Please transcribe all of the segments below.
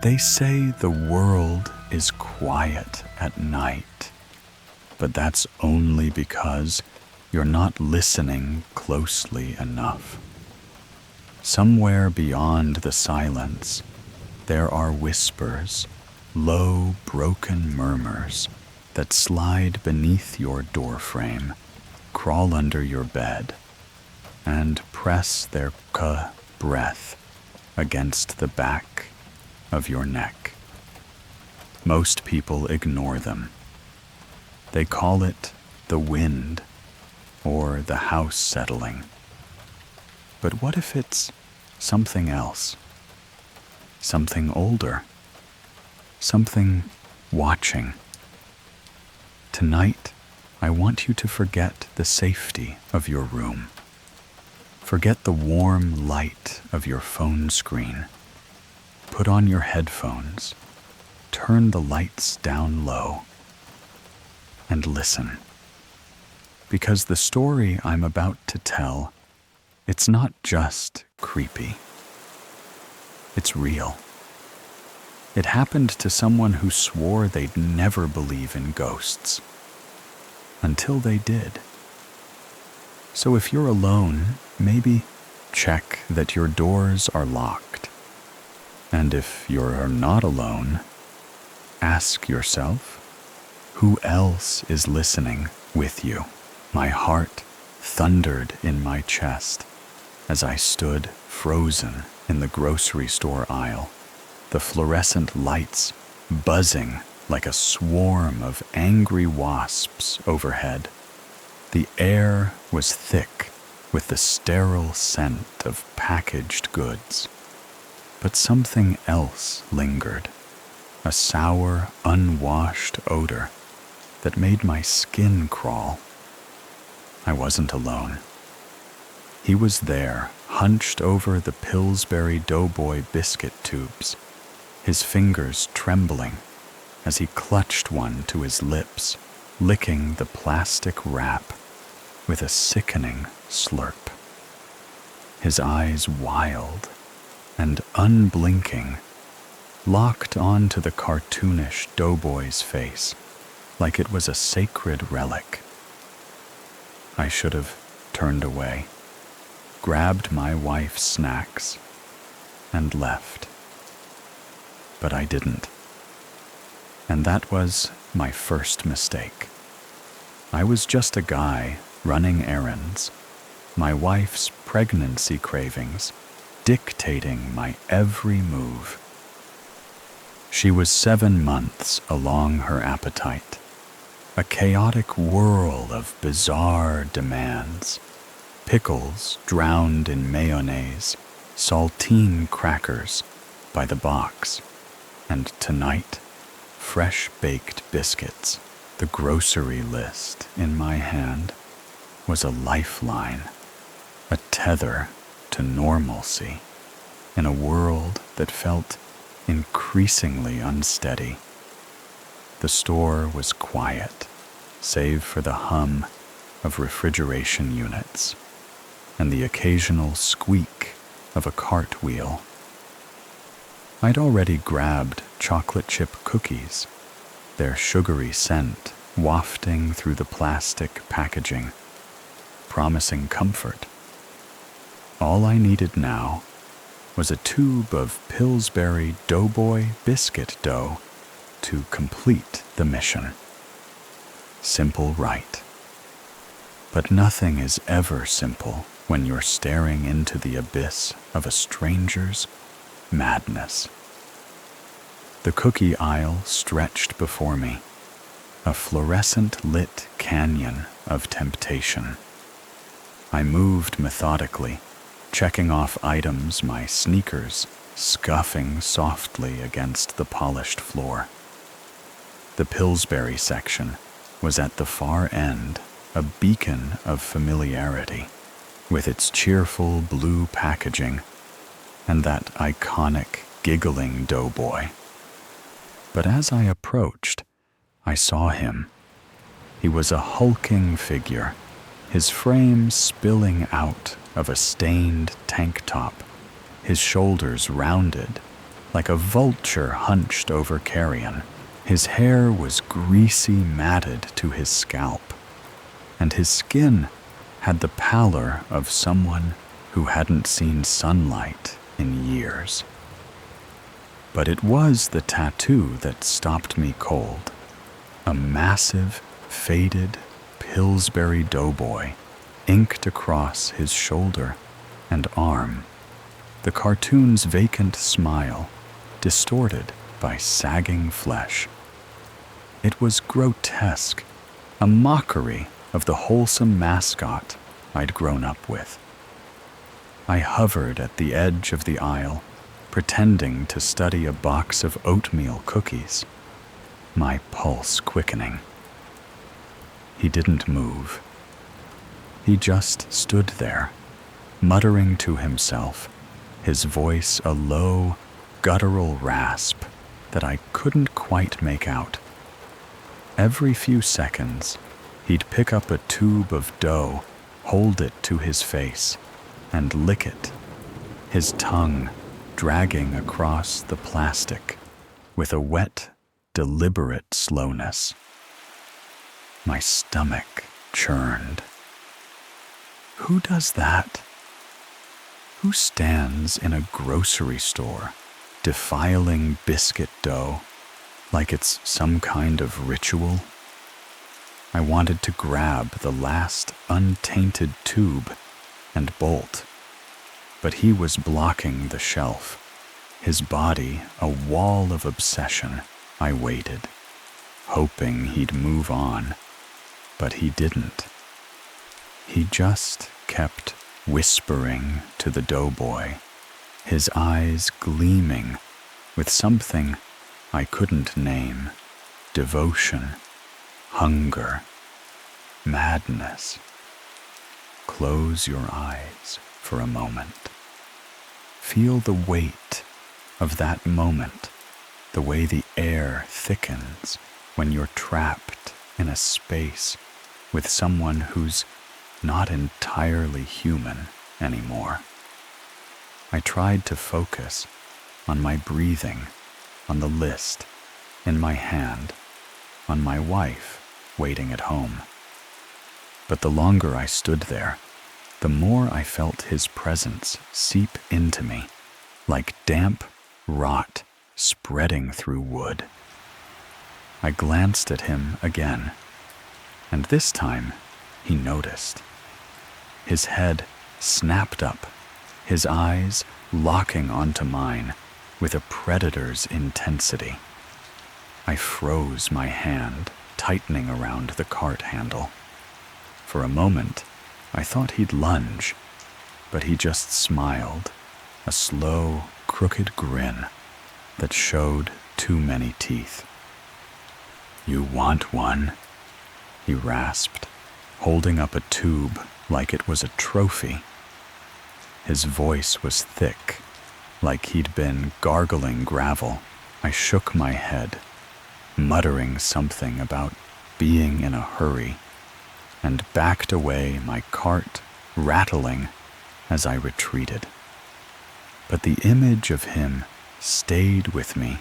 They say the world is quiet at night, but that's only because you're not listening closely enough. Somewhere beyond the silence, there are whispers, low, broken murmurs that slide beneath your doorframe, crawl under your bed, and press their breath against the back of your neck. Most people ignore them. They call it the wind or the house settling. But what if it's something else? Something older? Something watching? Tonight, I want you to forget the safety of your room. Forget the warm light of your phone screen. Put on your headphones, turn the lights down low, and listen. Because the story I'm about to tell, it's not just creepy. It's real. It happened to someone who swore they'd never believe in ghosts. Until they did. So if you're alone, maybe check that your doors are locked. And if you're not alone, ask yourself, who else is listening with you? My heart thundered in my chest as I stood frozen in the grocery store aisle, the fluorescent lights buzzing like a swarm of angry wasps overhead. The air was thick with the sterile scent of packaged goods. But something else lingered, a sour, unwashed odor that made my skin crawl. I wasn't alone. He was there, hunched over the Pillsbury Doughboy biscuit tubes, his fingers trembling as he clutched one to his lips, licking the plastic wrap with a sickening slurp. His eyes wild and unblinking, locked onto the cartoonish Doughboy's face like it was a sacred relic. I should have turned away, grabbed my wife's snacks, and left. But I didn't. And that was my first mistake. I was just a guy running errands, my wife's pregnancy cravings dictating my every move. She was 7 months along her appetite, a chaotic whirl of bizarre demands. Pickles drowned in mayonnaise, saltine crackers by the box, and tonight, fresh-baked biscuits. The grocery list in my hand was a lifeline, a tether to normalcy in a world that felt increasingly unsteady. The store was quiet, save for the hum of refrigeration units and the occasional squeak of a cartwheel. I'd already grabbed chocolate chip cookies, their sugary scent wafting through the plastic packaging, promising comfort. All I needed now was a tube of Pillsbury Doughboy biscuit dough to complete the mission. Simple, right? But nothing is ever simple when you're staring into the abyss of a stranger's madness. The cookie aisle stretched before me, a fluorescent-lit canyon of temptation. I moved methodically, checking off items, my sneakers scuffing softly against the polished floor. The Pillsbury section was at the far end, a beacon of familiarity, with its cheerful blue packaging and that iconic giggling doughboy. But as I approached, I saw him. He was a hulking figure, his frame spilling out of a stained tank top, his shoulders rounded like a vulture hunched over carrion. His hair was greasy matted to his scalp, and his skin had the pallor of someone who hadn't seen sunlight in years. But it was the tattoo that stopped me cold. A massive, faded Pillsbury doughboy inked across his shoulder and arm, the cartoon's vacant smile distorted by sagging flesh. It was grotesque, a mockery of the wholesome mascot I'd grown up with. I hovered at the edge of the aisle, pretending to study a box of oatmeal cookies, my pulse quickening. He didn't move. He just stood there, muttering to himself, his voice a low, guttural rasp that I couldn't quite make out. Every few seconds, he'd pick up a tube of dough, hold it to his face, and lick it, his tongue dragging across the plastic with a wet, deliberate slowness. My stomach churned. Who does that? Who stands in a grocery store, defiling biscuit dough like it's some kind of ritual? I wanted to grab the last untainted tube and bolt, but he was blocking the shelf, his body a wall of obsession. I waited, hoping he'd move on, but he didn't. He just kept whispering to the doughboy, his eyes gleaming with something I couldn't name: devotion, hunger, madness. Close your eyes for a moment. Feel the weight of that moment, the way the air thickens when you're trapped in a space with someone who's not entirely human anymore. I tried to focus on my breathing, on the list in my hand, on my wife waiting at home. But the longer I stood there, the more I felt his presence seep into me, like damp rot spreading through wood. I glanced at him again, and this time he noticed. His head snapped up, his eyes locking onto mine with a predator's intensity. I froze my hand, tightening around the cart handle. For a moment, I thought he'd lunge, but he just smiled, a slow, crooked grin that showed too many teeth. "You want one?" he rasped, holding up a tube like it was a trophy. His voice was thick, like he'd been gargling gravel. I shook my head, muttering something about being in a hurry, and backed away, my cart rattling as I retreated. But the image of him stayed with me,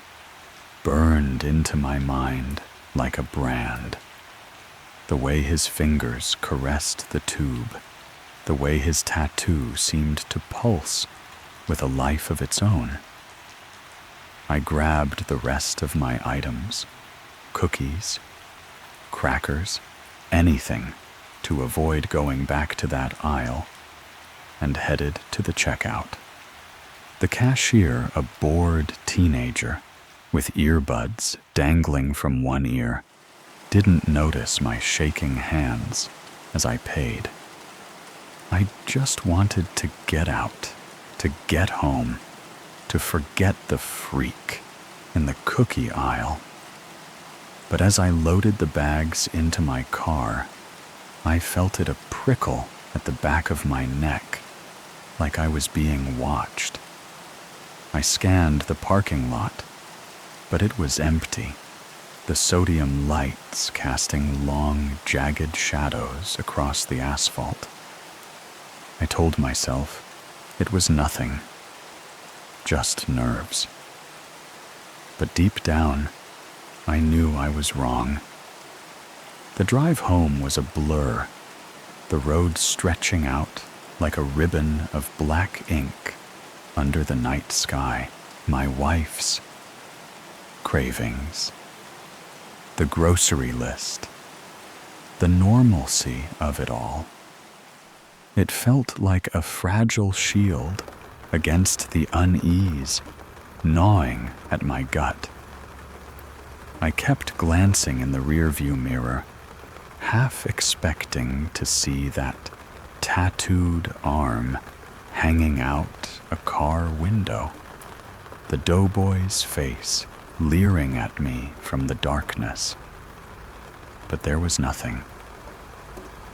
burned into my mind like a brand. The way his fingers caressed the tube, the way his tattoo seemed to pulse with a life of its own. I grabbed the rest of my items, cookies, crackers, anything to avoid going back to that aisle, and headed to the checkout. The cashier, a bored teenager with earbuds dangling from one ear, didn't notice my shaking hands as I paid. I just wanted to get out, to get home, to forget the freak in the cookie aisle. But as I loaded the bags into my car, I felt it a prickle at the back of my neck, like I was being watched. I scanned the parking lot, but it was empty, the sodium lights casting long, jagged shadows across the asphalt. I told myself it was nothing, just nerves. But deep down, I knew I was wrong. The drive home was a blur, the road stretching out like a ribbon of black ink under the night sky. My wife's cravings, the grocery list, the normalcy of it all. It felt like a fragile shield against the unease gnawing at my gut. I kept glancing in the rearview mirror, half expecting to see that tattooed arm hanging out a car window, the doughboy's face leering at me from the darkness. But there was nothing,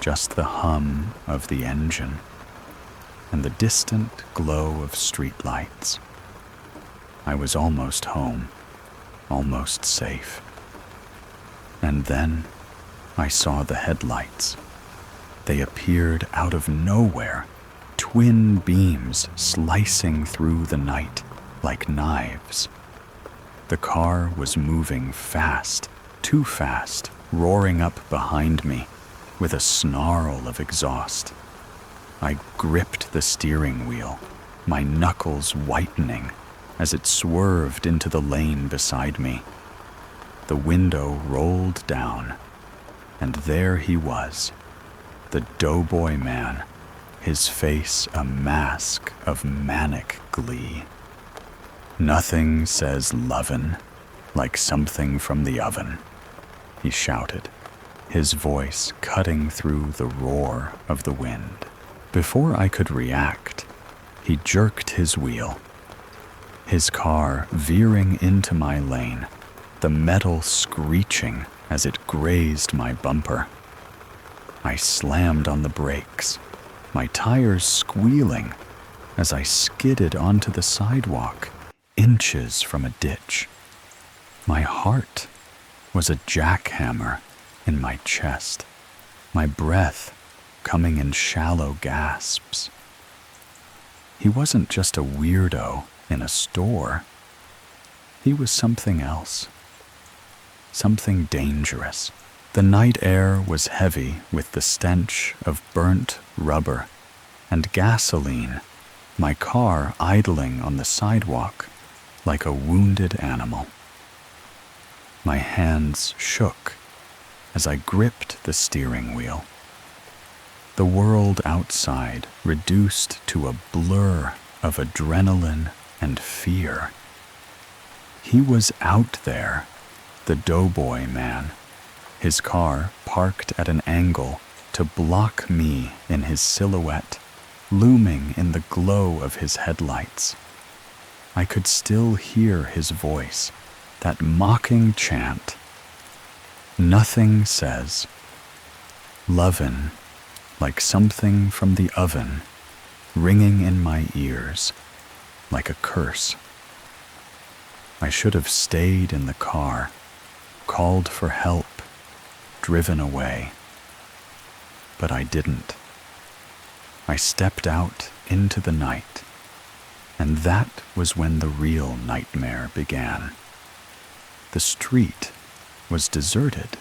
just the hum of the engine and the distant glow of streetlights. I was almost home, almost safe. And then I saw the headlights. They appeared out of nowhere, twin beams slicing through the night like knives. The car was moving fast, too fast, roaring up behind me with a snarl of exhaust. I gripped the steering wheel, my knuckles whitening as it swerved into the lane beside me. The window rolled down, and there he was, the doughboy man, his face a mask of manic glee. "Nothing says lovin' like something from the oven," he shouted, his voice cutting through the roar of the wind. Before I could react, he jerked his wheel, his car veering into my lane, the metal screeching as it grazed my bumper. I slammed on the brakes, my tires squealing as I skidded onto the sidewalk, inches from a ditch. My heart was a jackhammer in my chest, my breath coming in shallow gasps. He wasn't just a weirdo in a store. He was something else, something dangerous. The night air was heavy with the stench of burnt rubber and gasoline, my car idling on the sidewalk like a wounded animal. My hands shook as I gripped the steering wheel. The world outside reduced to a blur of adrenaline and fear. He was out there, the doughboy man, his car parked at an angle to block me in his silhouette, looming in the glow of his headlights. I could still hear his voice, that mocking chant. "Nothing says lovin' like something from the oven," ringing in my ears like a curse. I should have stayed in the car, called for help, driven away. But I didn't. I stepped out into the night, and that was when the real nightmare began. The street was deserted,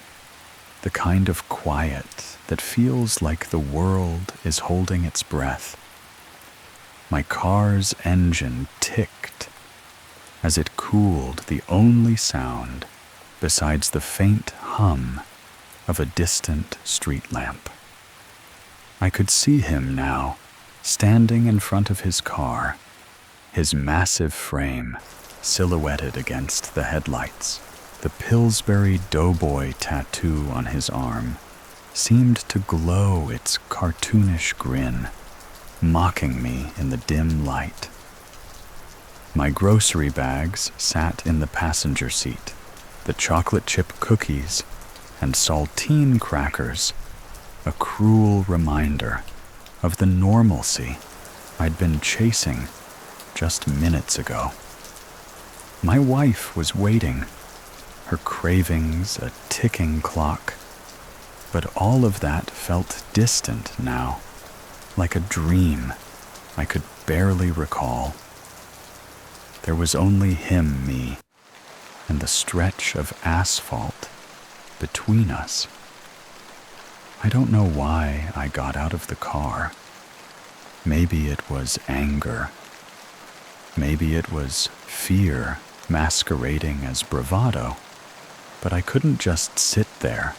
the kind of quiet that feels like the world is holding its breath. My car's engine ticked as it cooled, the only sound besides the faint hum of a distant street lamp. I could see him now, standing in front of his car, his massive frame silhouetted against the headlights. The Pillsbury Doughboy tattoo on his arm seemed to glow its cartoonish grin, mocking me in the dim light. My grocery bags sat in the passenger seat, the chocolate chip cookies and saltine crackers, a cruel reminder of the normalcy I'd been chasing just minutes ago. My wife was waiting, her cravings a ticking clock, but all of that felt distant now, like a dream I could barely recall. There was only me, and the stretch of asphalt between us. I don't know why I got out of the car. Maybe it was anger. Maybe it was fear masquerading as bravado. But I couldn't just sit there,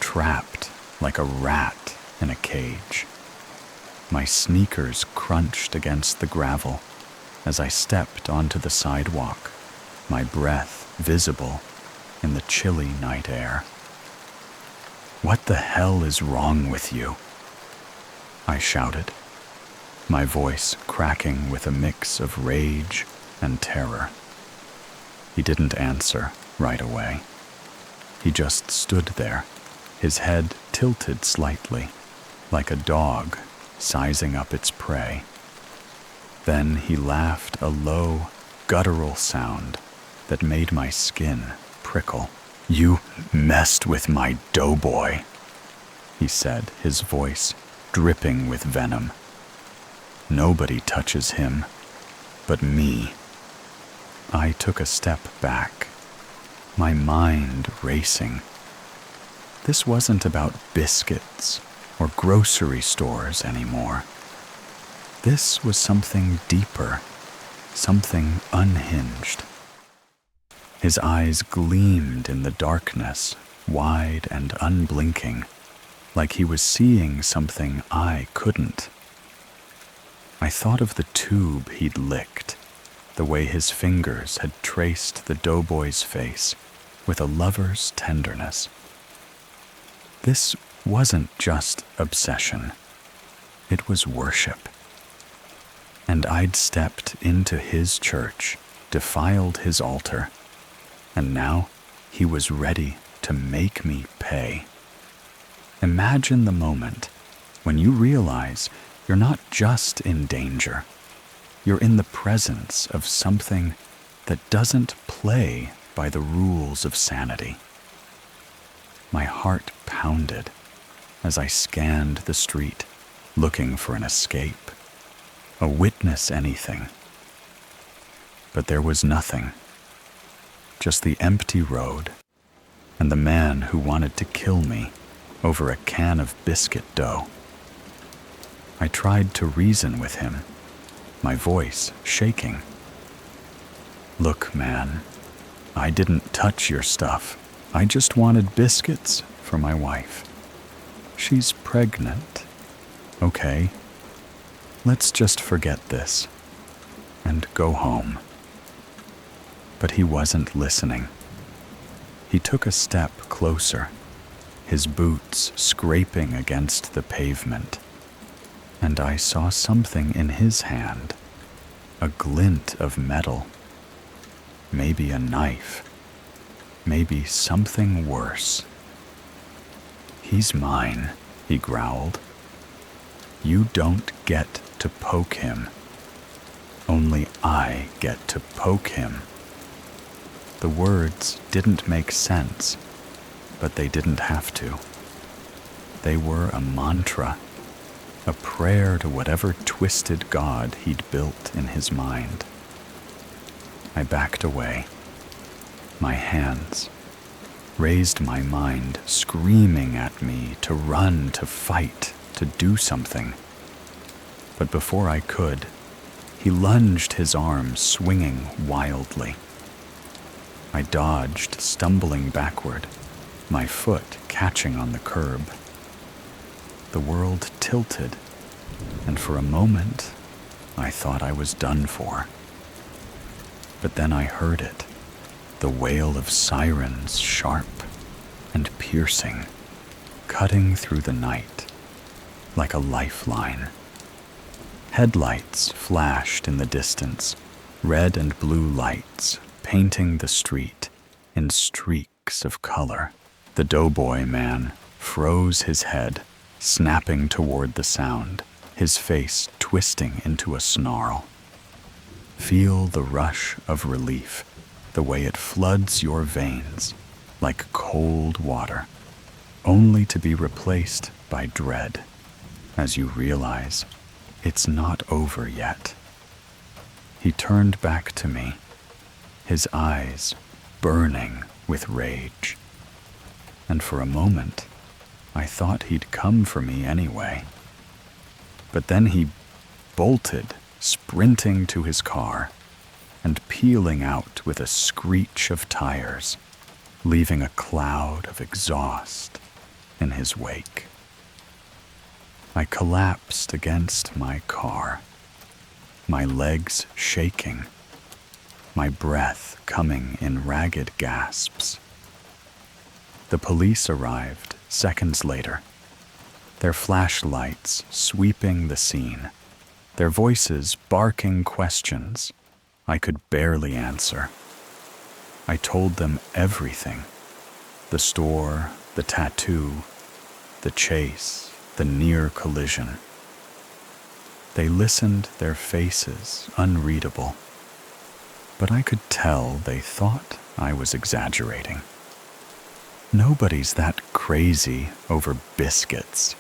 trapped like a rat in a cage. My sneakers crunched against the gravel as I stepped onto the sidewalk, my breath visible in the chilly night air. "What the hell is wrong with you?" I shouted, my voice cracking with a mix of rage and terror. He didn't answer right away. He just stood there, his head tilted slightly, like a dog sizing up its prey. Then he laughed a low, guttural sound that made my skin prickle. "You messed with my doughboy," he said, his voice dripping with venom. "Nobody touches him but me." I took a step back, my mind racing. This wasn't about biscuits or grocery stores anymore. This was something deeper, something unhinged. His eyes gleamed in the darkness, wide and unblinking, like he was seeing something I couldn't. I thought of the tube he'd licked, the way his fingers had traced the doughboy's face with a lover's tenderness. This wasn't just obsession. It was worship. And I'd stepped into his church, defiled his altar, and now he was ready to make me pay. Imagine the moment when you realize you're not just in danger. You're in the presence of something that doesn't play by the rules of sanity. My heart pounded as I scanned the street, looking for an escape, a witness anything. But there was nothing, just the empty road and the man who wanted to kill me over a can of biscuit dough. I tried to reason with him, my voice shaking. "Look, man, I didn't touch your stuff. I just wanted biscuits for my wife. She's pregnant. Okay, let's just forget this and go home." But he wasn't listening. He took a step closer, his boots scraping against the pavement, and I saw something in his hand, a glint of metal, maybe a knife, maybe something worse. "He's mine," he growled. "You don't get to poke him. Only I get to poke him." The words didn't make sense, but they didn't have to. They were a mantra, a prayer to whatever twisted god he'd built in his mind. I backed away, my hands, raised my mind screaming at me to run, to fight, to do something. But before I could, he lunged his arms swinging wildly. I dodged, stumbling backward, my foot catching on the curb. The world tilted, and for a moment, I thought I was done for. But then I heard it, the wail of sirens, sharp and piercing, cutting through the night like a lifeline. Headlights flashed in the distance, red and blue lights painting the street in streaks of color. The doughboy man froze his head, snapping toward the sound, his face twisting into a snarl. Feel the rush of relief, the way it floods your veins like cold water, only to be replaced by dread as you realize it's not over yet. He turned back to me, his eyes burning with rage. And for a moment, I thought he'd come for me anyway. But then he bolted, sprinting to his car and peeling out with a screech of tires, leaving a cloud of exhaust in his wake. I collapsed against my car, my legs shaking, my breath coming in ragged gasps. The police arrived seconds later, their flashlights sweeping the scene, their voices barking questions I could barely answer. I told them everything: the store, the tattoo, the chase, the near collision. They listened, their faces unreadable, but I could tell they thought I was exaggerating. "Nobody's that crazy over biscuits,"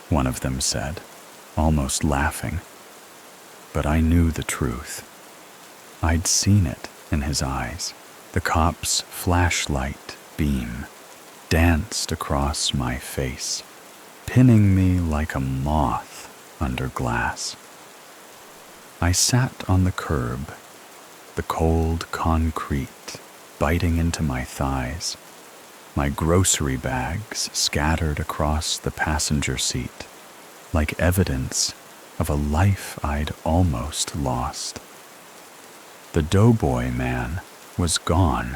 one of them said, almost laughing. But I knew the truth. I'd seen it in his eyes. The cop's flashlight beam danced across my face, pinning me like a moth under glass. I sat on the curb, the cold concrete biting into my thighs, my grocery bags scattered across the passenger seat, like evidence of a life I'd almost lost. The Doughboy man was gone,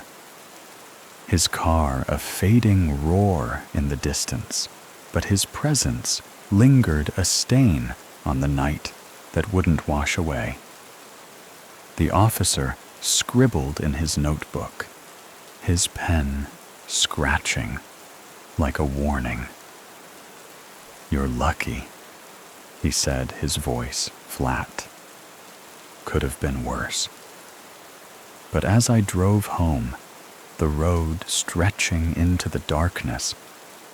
his car a fading roar in the distance, but his presence lingered a stain on the night that wouldn't wash away. The officer scribbled in his notebook, his pen scratching like a warning. "You're lucky," he said, his voice flat. "Could have been worse." But as I drove home, the road stretching into the darkness,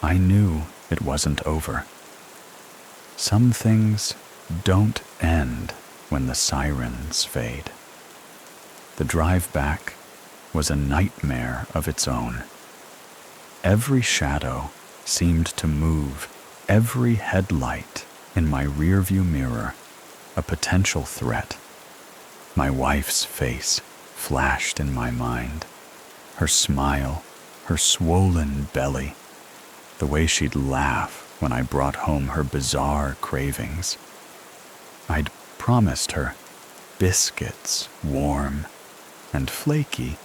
I knew it wasn't over. Some things don't end when the sirens fade. The drive back was a nightmare of its own. Every shadow seemed to move, every headlight in my rearview mirror a potential threat. My wife's face flashed in my mind, her smile, her swollen belly, the way she'd laugh when I brought home her bizarre cravings. I'd promised her biscuits, warm and flaky,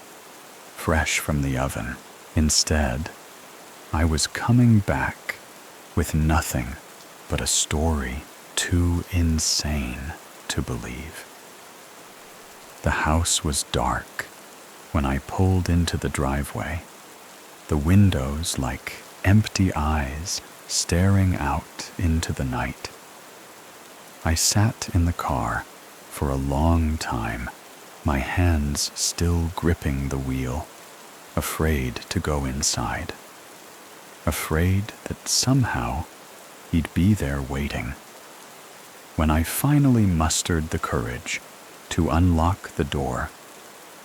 fresh from the oven. Instead, I was coming back with nothing but a story too insane to believe. The house was dark when I pulled into the driveway, the windows like empty eyes staring out into the night. I sat in the car for a long time, my hands still gripping the wheel, afraid to go inside, afraid that somehow he'd be there waiting. When I finally mustered the courage to unlock the door,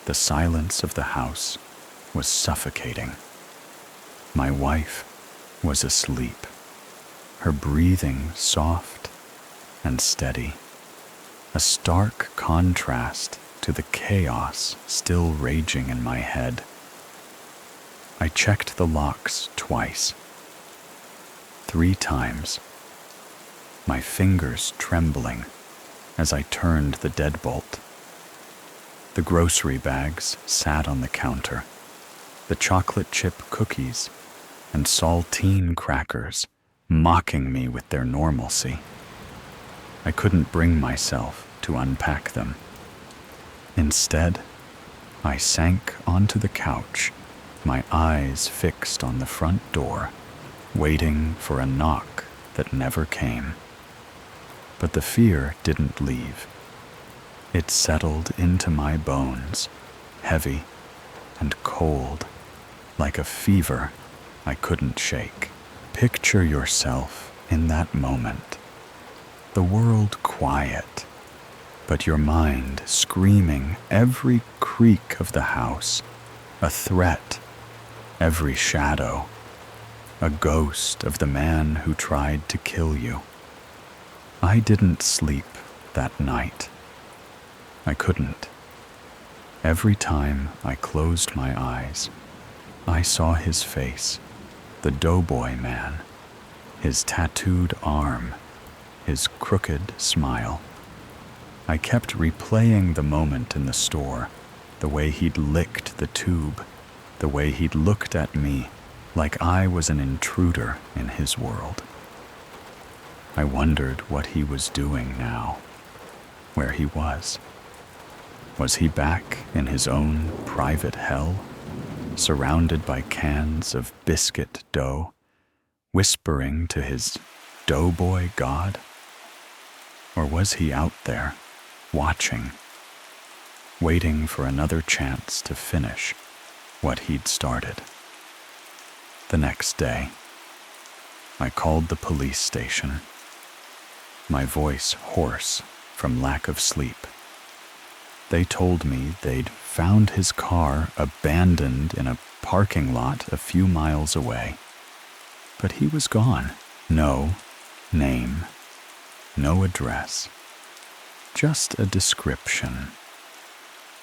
the silence of the house was suffocating. My wife was asleep, her breathing soft and steady, a stark contrast to the chaos still raging in my head. I checked the locks twice, 3 times, my fingers trembling as I turned the deadbolt. The grocery bags sat on the counter, the chocolate chip cookies and saltine crackers mocking me with their normalcy. I couldn't bring myself to unpack them. Instead, I sank onto the couch, my eyes fixed on the front door, waiting for a knock that never came. But the fear didn't leave. It settled into my bones, heavy and cold, like a fever I couldn't shake. Picture yourself in that moment, the world quiet, but your mind screaming every creak of the house, a threat, every shadow, a ghost of the man who tried to kill you. I didn't sleep that night. I couldn't. Every time I closed my eyes, I saw his face, the doughboy man, his tattooed arm, his crooked smile. I kept replaying the moment in the store, the way he'd licked the tube, the way he'd looked at me like I was an intruder in his world. I wondered what he was doing now, where he was. Was he back in his own private hell, surrounded by cans of biscuit dough, whispering to his doughboy god? Or was he out there, watching, waiting for another chance to finish what he'd started? The next day, I called the police station, my voice hoarse from lack of sleep. They told me they'd found his car abandoned in a parking lot a few miles away. But he was gone. No name, no address, just a description.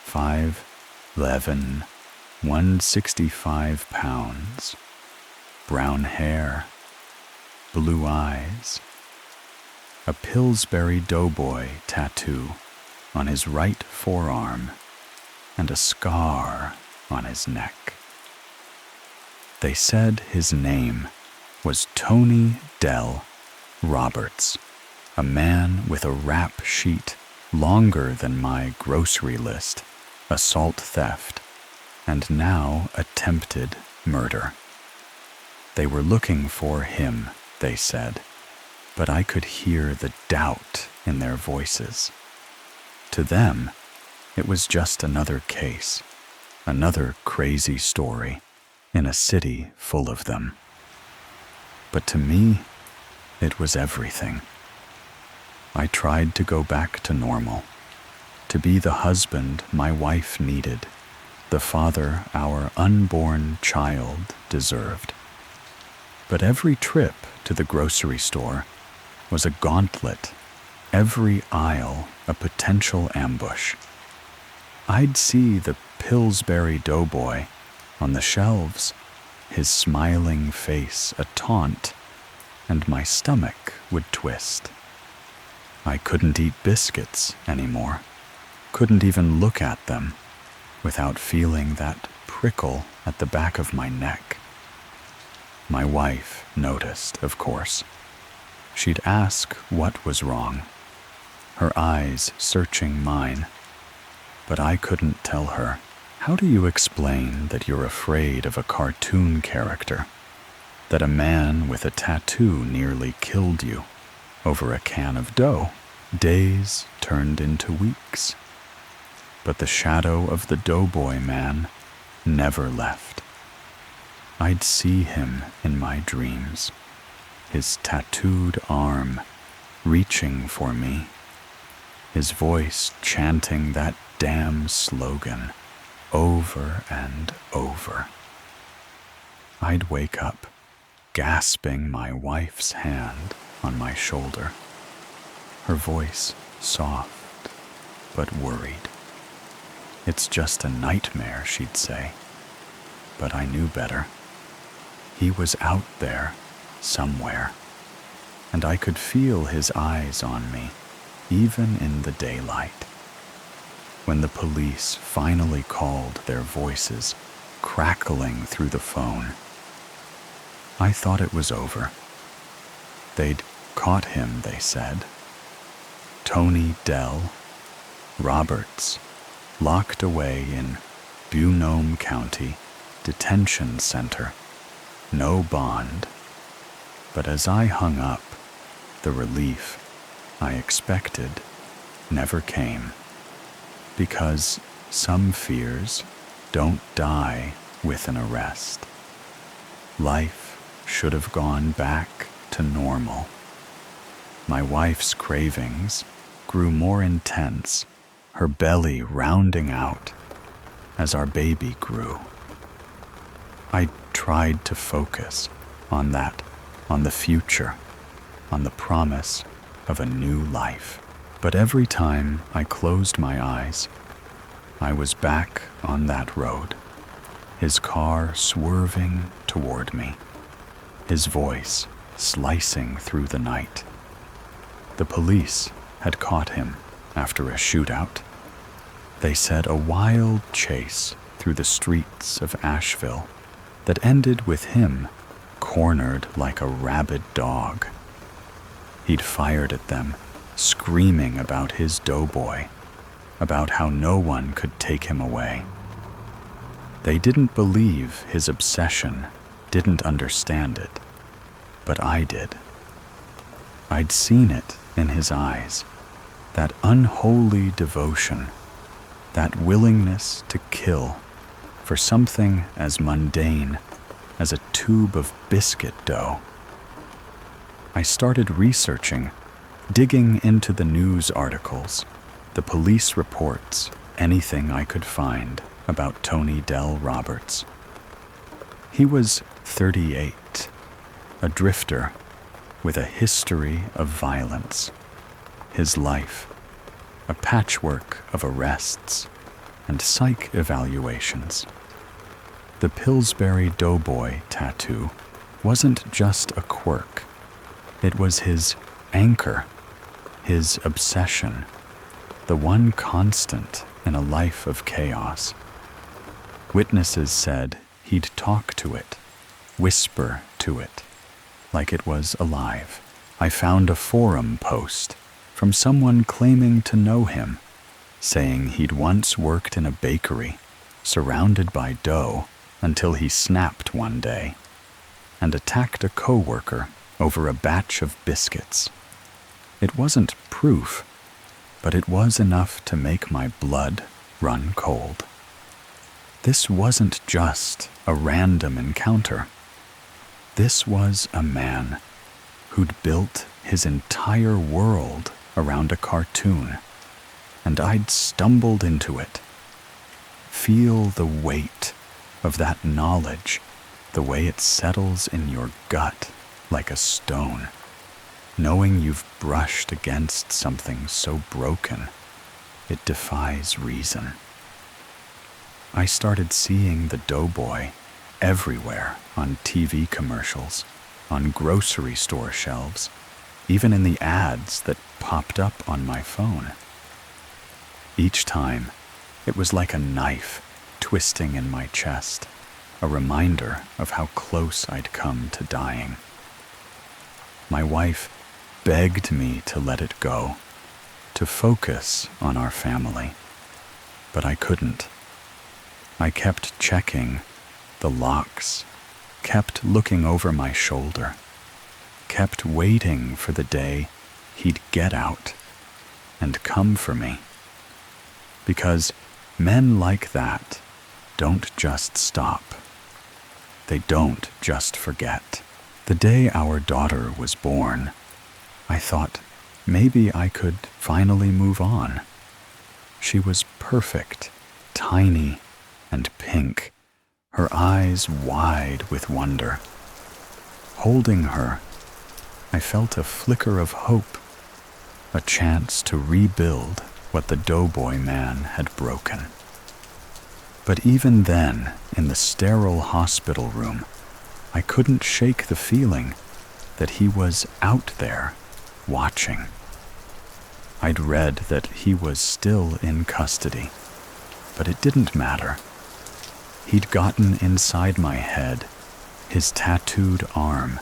5'11", 165 pounds, brown hair, blue eyes, a Pillsbury Doughboy tattoo on his right forearm, and a scar on his neck. They said his name was Tony Dell Roberts, a man with a rap sheet longer than my grocery list, assault theft, and now attempted murder. They were looking for him, they said, but I could hear the doubt in their voices. To them, it was just another case, another crazy story in a city full of them. But to me, it was everything. I tried to go back to normal, to be the husband my wife needed, the father our unborn child deserved. But every trip to the grocery store was a gauntlet, every aisle a potential ambush. I'd see the Pillsbury Doughboy on the shelves, his smiling face a taunt, and my stomach would twist. I couldn't eat biscuits anymore, couldn't even look at them without feeling that prickle at the back of my neck. My wife noticed, of course. She'd ask what was wrong, her eyes searching mine, but I couldn't tell her. How do you explain that you're afraid of a cartoon character, that a man with a tattoo nearly killed you over a can of dough? Days turned into weeks, but the shadow of the doughboy man never left. I'd see him in my dreams, his tattooed arm reaching for me, his voice chanting that damn slogan over and over. I'd wake up, gasping my wife's hand on my shoulder, her voice soft but worried. It's just a nightmare, she'd say, but I knew better. He was out there somewhere, and I could feel his eyes on me, even in the daylight. When the police finally called, their voices crackling through the phone, I thought it was over. They'd caught him, they said. Tony Dell Roberts, locked away in Buncombe County Detention Center. No bond. But as I hung up, the relief I expected never came. Because some fears don't die with an arrest. Life should have gone back to normal. My wife's cravings grew more intense, her belly rounding out as our baby grew. I tried to focus on that, on the future, on the promise of a new life. But every time I closed my eyes, I was back on that road, his car swerving toward me, his voice slicing through the night. The police had caught him after a shootout. They said a wild chase through the streets of Asheville that ended with him cornered like a rabid dog. He'd fired at them, screaming about his doughboy, about how no one could take him away. They didn't believe his obsession, didn't understand it, but I did. I'd seen it in his eyes, that unholy devotion, that willingness to kill for something as mundane as a tube of biscuit dough. I started researching, digging into the news articles, the police reports, anything I could find about Tony Dell Roberts. He was 38, a drifter with a history of violence. His life, a patchwork of arrests and psych evaluations. The Pillsbury Doughboy tattoo wasn't just a quirk. It was his anchor, his obsession, the one constant in a life of chaos. Witnesses said he'd talk to it, whisper to it, like it was alive. I found a forum post from someone claiming to know him, saying he'd once worked in a bakery, surrounded by dough, until he snapped one day and attacked a coworker over a batch of biscuits. It wasn't proof, but it was enough to make my blood run cold. This wasn't just a random encounter. This was a man who'd built his entire world around a cartoon, and I'd stumbled into it. Feel the weight of that knowledge, the way it settles in your gut like a stone, knowing you've brushed against something so broken, it defies reason. I started seeing the doughboy everywhere on TV commercials, on grocery store shelves, even in the ads that popped up on my phone. Each time, it was like a knife twisting in my chest, a reminder of how close I'd come to dying. My wife begged me to let it go, to focus on our family, but I couldn't. I kept checking the locks, kept looking over my shoulder, kept waiting for the day he'd get out and come for me. Because men like that don't just stop. They don't just forget. The day our daughter was born, I thought maybe I could finally move on. She was perfect, tiny and pink, her eyes wide with wonder. Holding her, I felt a flicker of hope, a chance to rebuild what the doughboy man had broken. But even then, in the sterile hospital room, I couldn't shake the feeling that he was out there, watching. I'd read that he was still in custody, but it didn't matter. He'd gotten inside my head, his tattooed arm,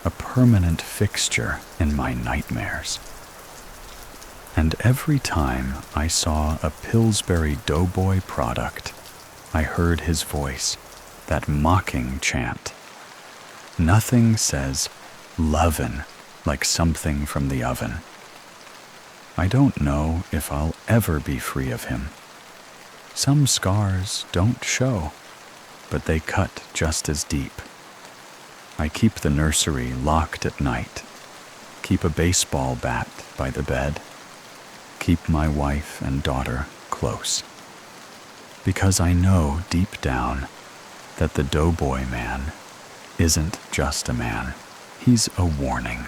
a permanent fixture in my nightmares. And every time I saw a Pillsbury Doughboy product, I heard his voice, that mocking chant. Nothing says "lovin'" like something from the oven. I don't know if I'll ever be free of him. Some scars don't show, but they cut just as deep. I keep the nursery locked at night, keep a baseball bat by the bed, keep my wife and daughter close. Because I know deep down that the Doughboy man isn't just a man. He's a warning,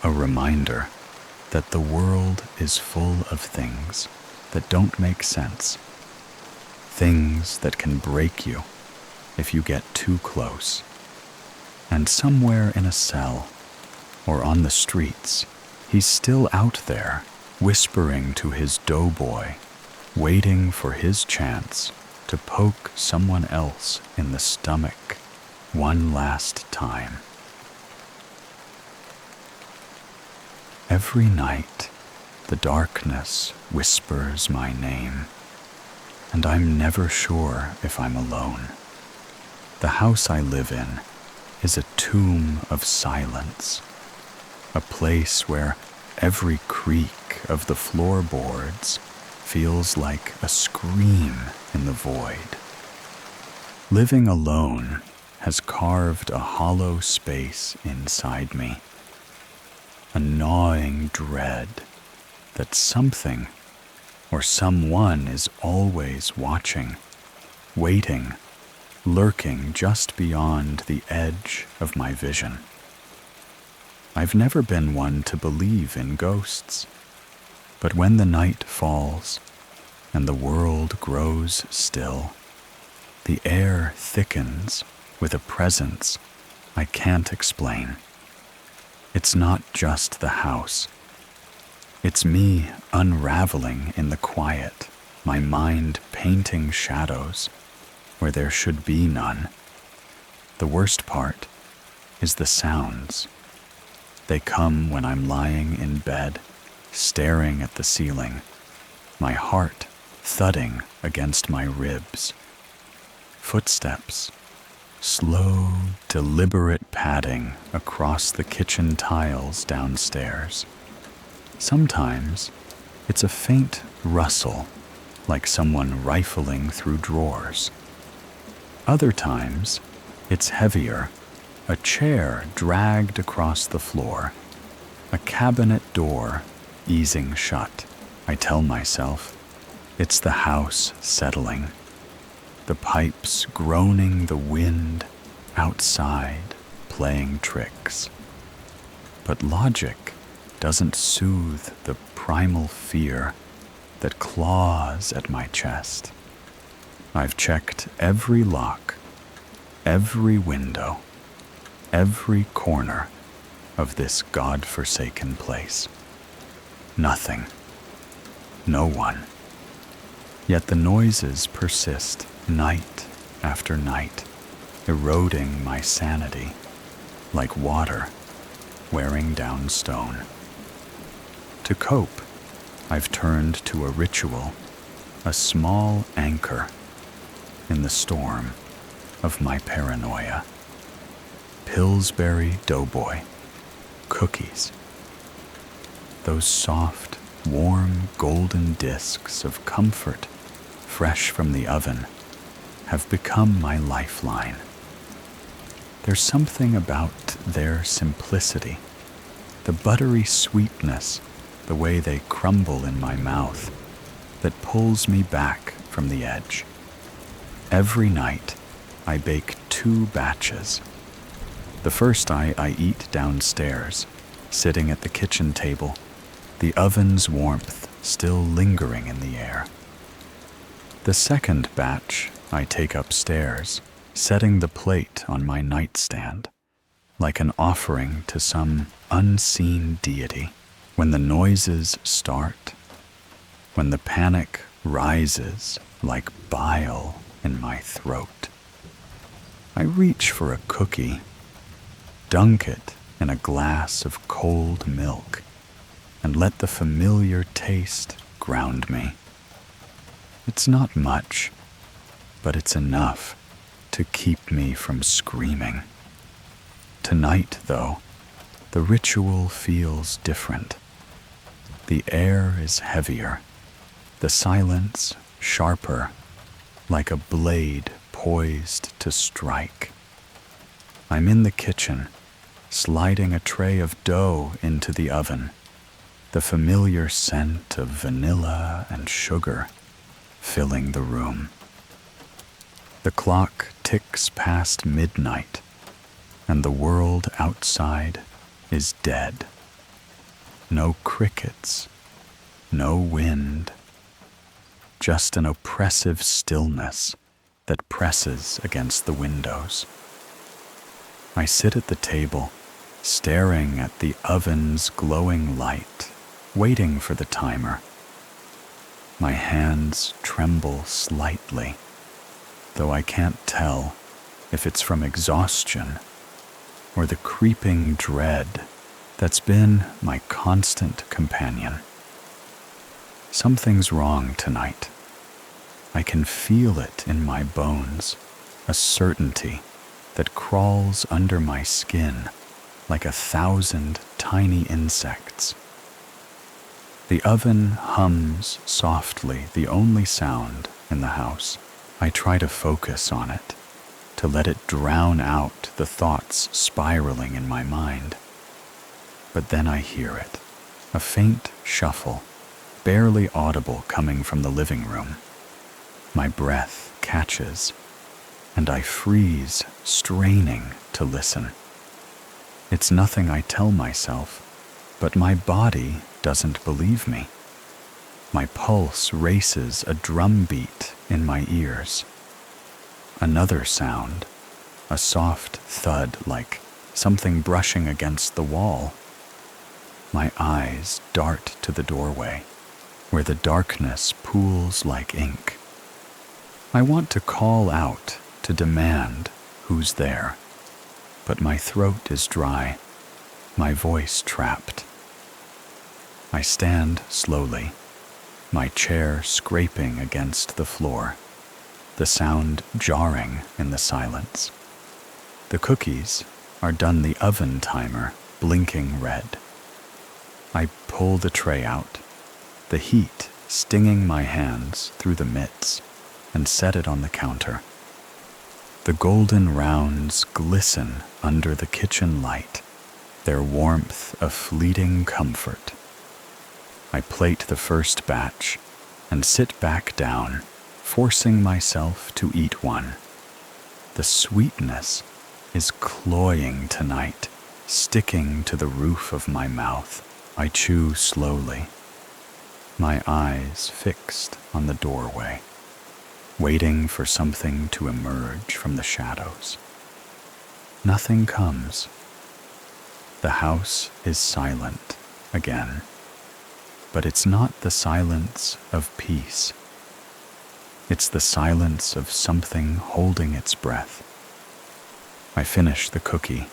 a reminder that the world is full of things that don't make sense, things that can break you if you get too close. And somewhere in a cell or on the streets, he's still out there, whispering to his doughboy, waiting for his chance to poke someone else in the stomach one last time. Every night, the darkness whispers my name, and I'm never sure if I'm alone. The house I live in is a tomb of silence, a place where every creak of the floorboards feels like a scream in the void. Living alone has carved a hollow space inside me, a gnawing dread that something or someone is always watching, waiting, lurking just beyond the edge of my vision. I've never been one to believe in ghosts, but when the night falls and the world grows still, the air thickens with a presence I can't explain. It's not just the house. It's me unraveling in the quiet, my mind painting shadows where there should be none. The worst part is the sounds. They come when I'm lying in bed, staring at the ceiling, my heart thudding against my ribs. Footsteps, slow, deliberate padding across the kitchen tiles downstairs. Sometimes it's a faint rustle, like someone rifling through drawers. Other times, it's heavier, a chair dragged across the floor, a cabinet door easing shut. I tell myself, it's the house settling, the pipes groaning the wind outside playing tricks. But logic doesn't soothe the primal fear that claws at my chest. I've checked every lock, every window, every corner of this God-forsaken place. Nothing. No one. Yet the noises persist night after night, eroding my sanity like water wearing down stone. To cope, I've turned to a ritual, a small anchor in the storm of my paranoia. PILLSBURY Doughboy cookies. Those soft, warm, golden discs of comfort, fresh from the oven, have become my lifeline. There's something about their simplicity, the buttery sweetness, the way they crumble in my mouth, that pulls me back from the edge. Every night, I bake 2 batches. The first I eat downstairs, sitting at the kitchen table, the oven's warmth still lingering in the air. The second batch I take upstairs, setting the plate on my nightstand, like an offering to some unseen deity. When the noises start, when the panic rises like bile in my throat, I reach for a cookie, dunk it in a glass of cold milk, and let the familiar taste ground me. It's not much, but it's enough to keep me from screaming. Tonight, though, the ritual feels different. The air is heavier, the silence sharper, like a blade poised to strike. I'm in the kitchen, sliding a tray of dough into the oven, the familiar scent of vanilla and sugar filling the room. The clock ticks past midnight, and the world outside is dead. No crickets, no wind, just an oppressive stillness that presses against the windows. I sit at the table, staring at the oven's glowing light, waiting for the timer. My hands tremble slightly, though I can't tell if it's from exhaustion or the creeping dread that's been my constant companion. Something's wrong tonight. I can feel it in my bones, a certainty that crawls under my skin like 1,000 tiny insects. The oven hums softly, the only sound in the house. I try to focus on it, to let it drown out the thoughts spiraling in my mind. But then I hear it, a faint shuffle, barely audible coming from the living room. My breath catches, and I freeze, straining to listen. It's nothing I tell myself, but my body doesn't believe me. My pulse races a drumbeat in my ears. Another sound, a soft thud like something brushing against the wall. My eyes dart to the doorway, where the darkness pools like ink. I want to call out, to demand who's there, but my throat is dry, my voice trapped. I stand slowly, my chair scraping against the floor, the sound jarring in the silence. The cookies are done, the oven timer blinking red. I pull the tray out, the heat stinging my hands through the mitts, and set it on the counter. The golden rounds glisten under the kitchen light, their warmth a fleeting comfort. I plate the first batch and sit back down, forcing myself to eat one. The sweetness is cloying tonight, sticking to the roof of my mouth. I chew slowly, my eyes fixed on the doorway, waiting for something to emerge from the shadows. Nothing comes. The house is silent again, but it's not the silence of peace. It's the silence of something holding its breath. I finish the cookie,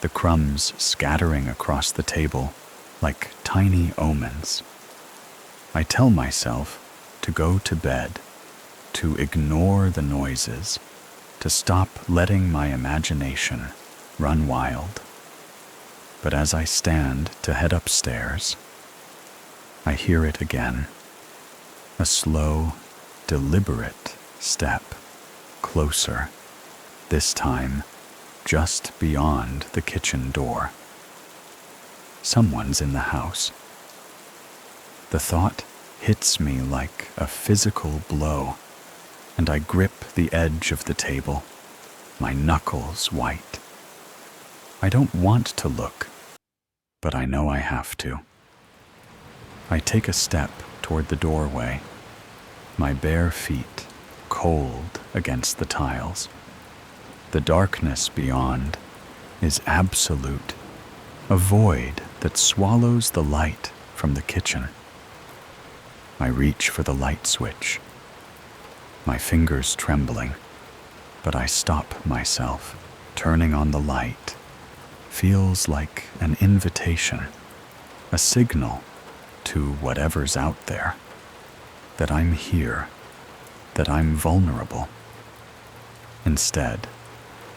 the crumbs scattering across the table like tiny omens. I tell myself to go to bed, to ignore the noises, to stop letting my imagination run wild. But as I stand to head upstairs, I hear it again, a slow, deliberate step, closer, this time just beyond the kitchen door. Someone's in the house. The thought hits me like a physical blow, and I grip the edge of the table, my knuckles white. I don't want to look, but I know I have to. I take a step toward the doorway, my bare feet cold against the tiles. The darkness beyond is absolute, a void that swallows the light from the kitchen. I reach for the light switch, my fingers trembling, but I stop myself. Turning on the light feels like an invitation, a signal to whatever's out there, that I'm here, that I'm vulnerable. Instead,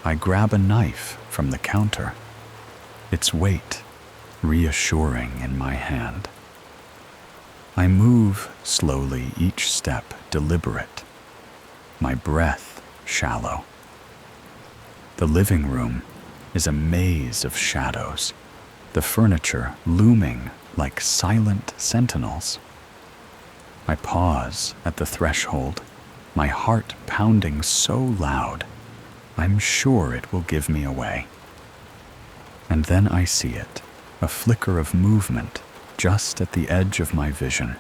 I grab a knife from the counter, its weight reassuring in my hand. I move slowly, each step deliberate, my breath shallow. The living room is a maze of shadows, the furniture looming like silent sentinels. I pause at the threshold, my heart pounding so loud, I'm sure it will give me away. And then I see it, a flicker of movement just at the edge of my vision.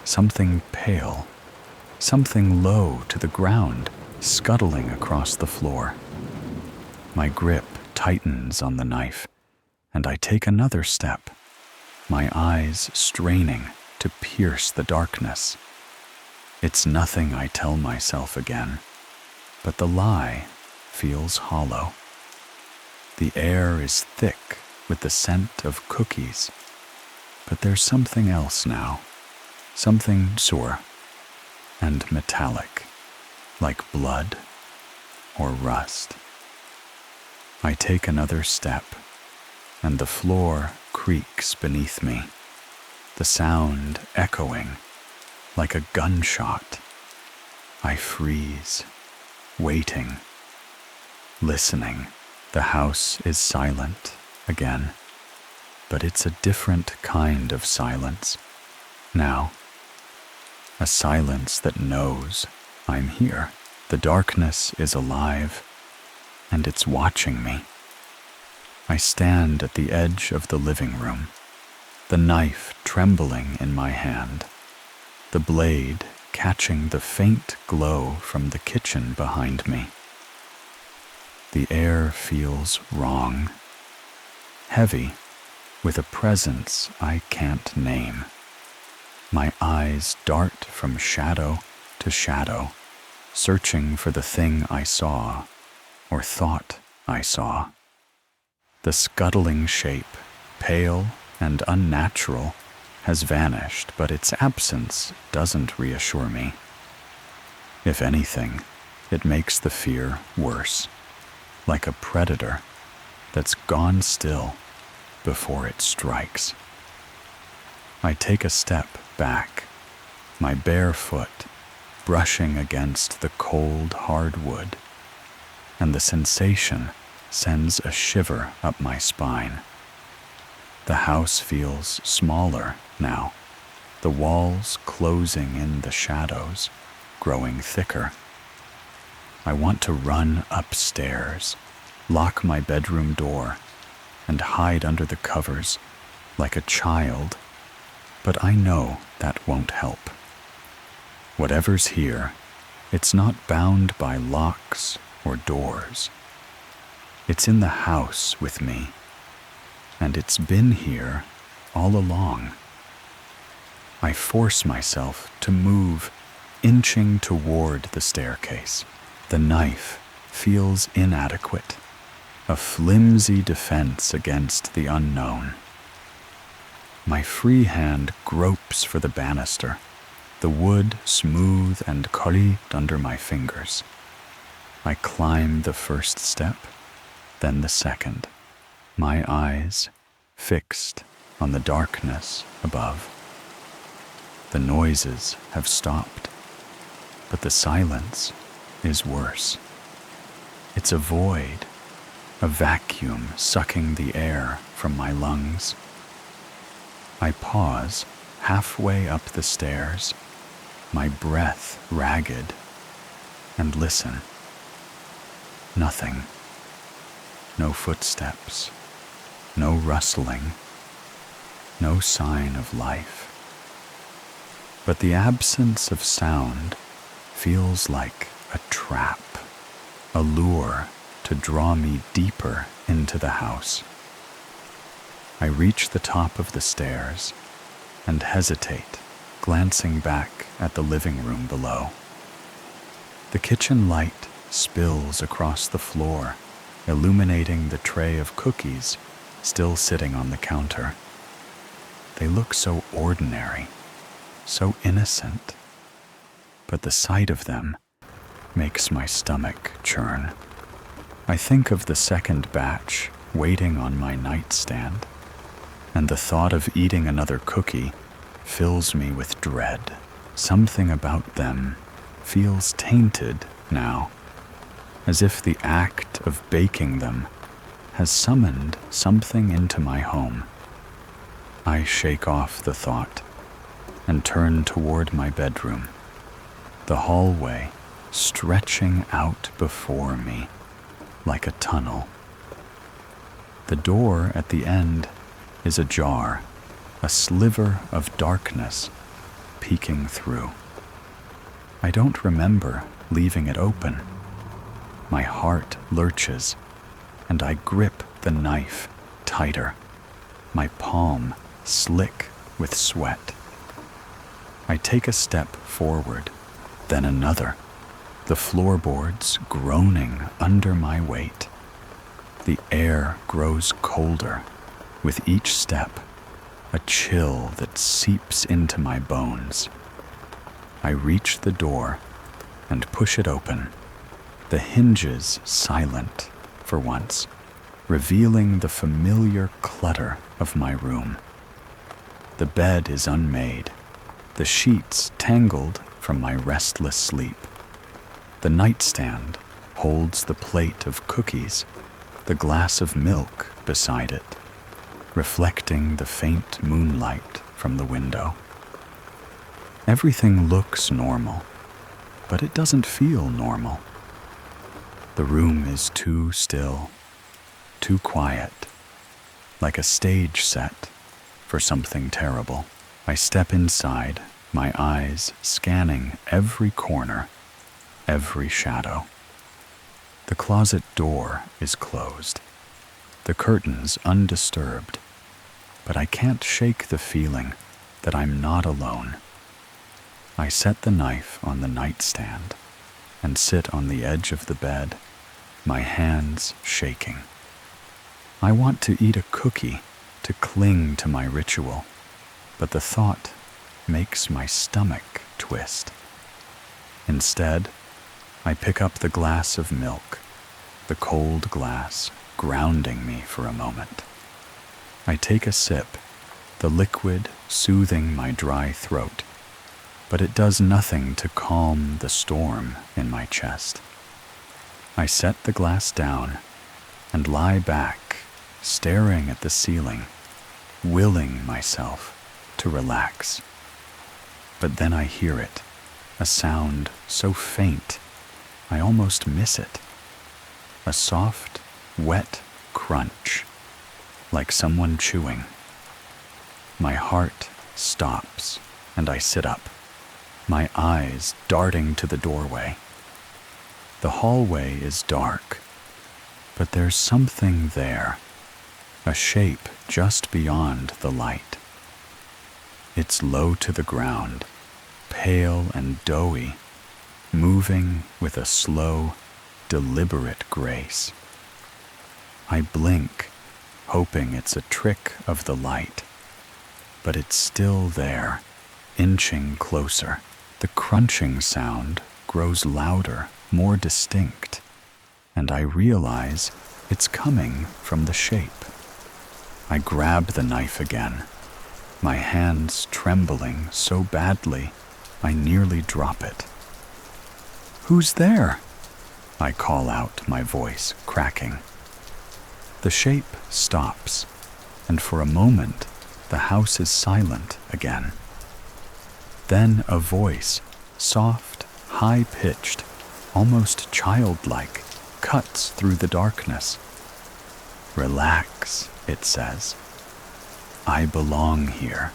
Something pale, something low to the ground, scuttling across the floor. My grip tightens on the knife, and I take another step, my eyes straining to pierce the darkness. It's nothing, I tell myself again, but the lie feels hollow. The air is thick with the scent of cookies, but there's something else now, something sour and metallic, like blood or rust. I take another step, and the floor creaks beneath me, the sound echoing like a gunshot. I freeze, waiting, listening. The house is silent again, but it's a different kind of silence now. A silence that knows I'm here. The darkness is alive, and it's watching me. I stand at the edge of the living room, the knife trembling in my hand, the blade catching the faint glow from the kitchen behind me. The air feels wrong, heavy, with a presence I can't name. My eyes dart from shadow to shadow, searching for the thing I saw, or thought I saw. The scuttling shape, pale and unnatural, has vanished, but its absence doesn't reassure me. If anything, it makes the fear worse, like a predator that's gone still before it strikes. I take a step back, my bare foot brushing against the cold hardwood, and the sensation sends a shiver up my spine. The house feels smaller now, the walls closing in the shadows, growing thicker. I want to run upstairs, lock my bedroom door, and hide under the covers like a child, but I know that won't help. Whatever's here, it's not bound by locks or doors. It's in the house with me, and it's been here all along. I force myself to move, inching toward the staircase. The knife feels inadequate, a flimsy defense against the unknown. My free hand gropes for the banister, the wood smooth and curled under my fingers. I climb the first step, then the second, my eyes fixed on the darkness above. The noises have stopped, but the silence is worse. It's a void, a vacuum sucking the air from my lungs. I pause halfway up the stairs, my breath ragged, and listen. Nothing. No footsteps, no rustling, no sign of life. But the absence of sound feels like a trap, a lure to draw me deeper into the house. I reach the top of the stairs and hesitate, glancing back at the living room below. The kitchen light spills across the floor, illuminating the tray of cookies still sitting on the counter. They look so ordinary, so innocent, but the sight of them makes my stomach churn. I think of the second batch waiting on my nightstand, and the thought of eating another cookie fills me with dread. Something about them feels tainted now, as if the act of baking them has summoned something into my home. I shake off the thought and turn toward my bedroom. the hallway stretching out before me like a tunnel. The door at the end is ajar, a sliver of darkness peeking through. I don't remember leaving it open. My heart lurches, and I grip the knife tighter, my palm slick with sweat. I take a step forward, then another, the floorboards groaning under my weight. The air grows colder with each step, a chill that seeps into my bones. I reach the door and push it open, the hinges silent for once, revealing the familiar clutter of my room. The bed is unmade, the sheets tangled from my restless sleep. The nightstand holds the plate of cookies, the glass of milk beside it, reflecting the faint moonlight from the window. Everything looks normal, but it doesn't feel normal. The room is too still, too quiet, like a stage set for something terrible. I step inside, my eyes scanning every corner, every shadow. The closet door is closed, the curtains undisturbed, but I can't shake the feeling that I'm not alone. I set the knife on the nightstand and sit on the edge of the bed, my hands shaking. I want to eat a cookie to cling to my ritual, but the thought makes my stomach twist. Instead, I pick up the glass of milk, the cold glass grounding me for a moment. I take a sip, the liquid soothing my dry throat, but it does nothing to calm the storm in my chest. I set the glass down and lie back, staring at the ceiling, willing myself to relax. But then I hear it, a sound so faint I almost miss it. A soft, wet crunch, like someone chewing. My heart stops and I sit up, my eyes darting to the doorway. The hallway is dark, but there's something there, a shape just beyond the light. It's low to the ground, pale and doughy, moving with a slow, deliberate grace. I blink, hoping it's a trick of the light, but it's still there, inching closer. The crunching sound grows louder, more distinct, and I realize it's coming from the shape. I grab the knife again, my hands trembling so badly I nearly drop it. "Who's there?" I call out, my voice cracking. The shape stops, and for a moment the house is silent again. Then a voice, soft, high-pitched, almost childlike, cuts through the darkness. "Relax," it says. "I belong here."